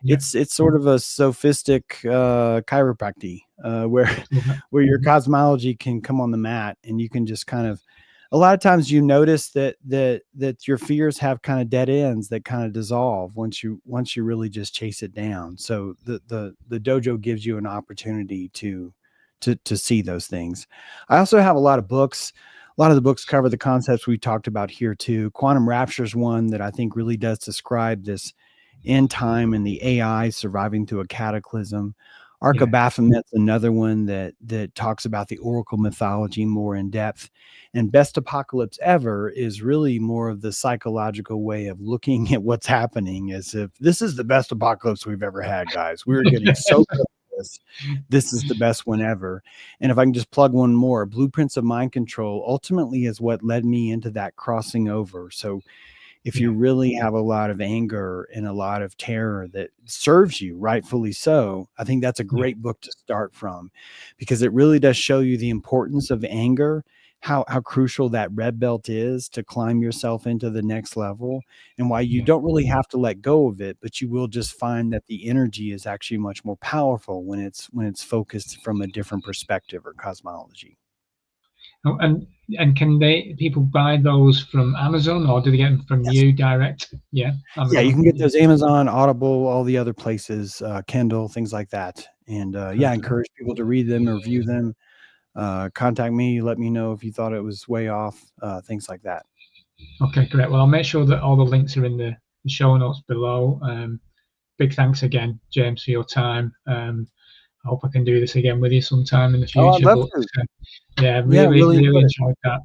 it's sort of a sophistic chiropractic where your cosmology can come on the mat, and you can just kind of, a lot of times you notice that your fears have kind of dead ends that kind of dissolve once you really just chase it down. So the dojo gives you an opportunity to see those things. I also have a lot of books. A lot of the books cover the concepts we talked about here too. Quantum Rapture is one that I think really does describe this end time and the AI surviving through a cataclysm. Arca Baphomet's another one that talks about the Oracle mythology more in depth. And Best Apocalypse Ever is really more of the psychological way of looking at what's happening, as if this is the best apocalypse we've ever had, guys. We're getting so good at this. This is the best one ever. And if I can just plug one more, Blueprints of Mind Control ultimately is what led me into that crossing over. So if you really have a lot of anger and a lot of terror that serves you, rightfully so, I think that's a great book to start from, because it really does show you the importance of anger, how crucial that red belt is to climb yourself into the next level, and why you don't really have to let go of it, but you will just find that the energy is actually much more powerful when it's focused from a different perspective or cosmology. Oh, and can people buy those from Amazon, or do they get them from you direct? Yeah, Amazon. Yeah, you can get those Amazon, Audible, all the other places, Kindle, things like that. And I encourage people to read them, review them, contact me, let me know if you thought it was way off, things like that. Okay, great. Well, I'll make sure that all the links are in the show notes below. Big thanks again, James, for your time. I hope I can do this again with you sometime in the future. Oh, I'd love to. Yeah, really enjoyed that.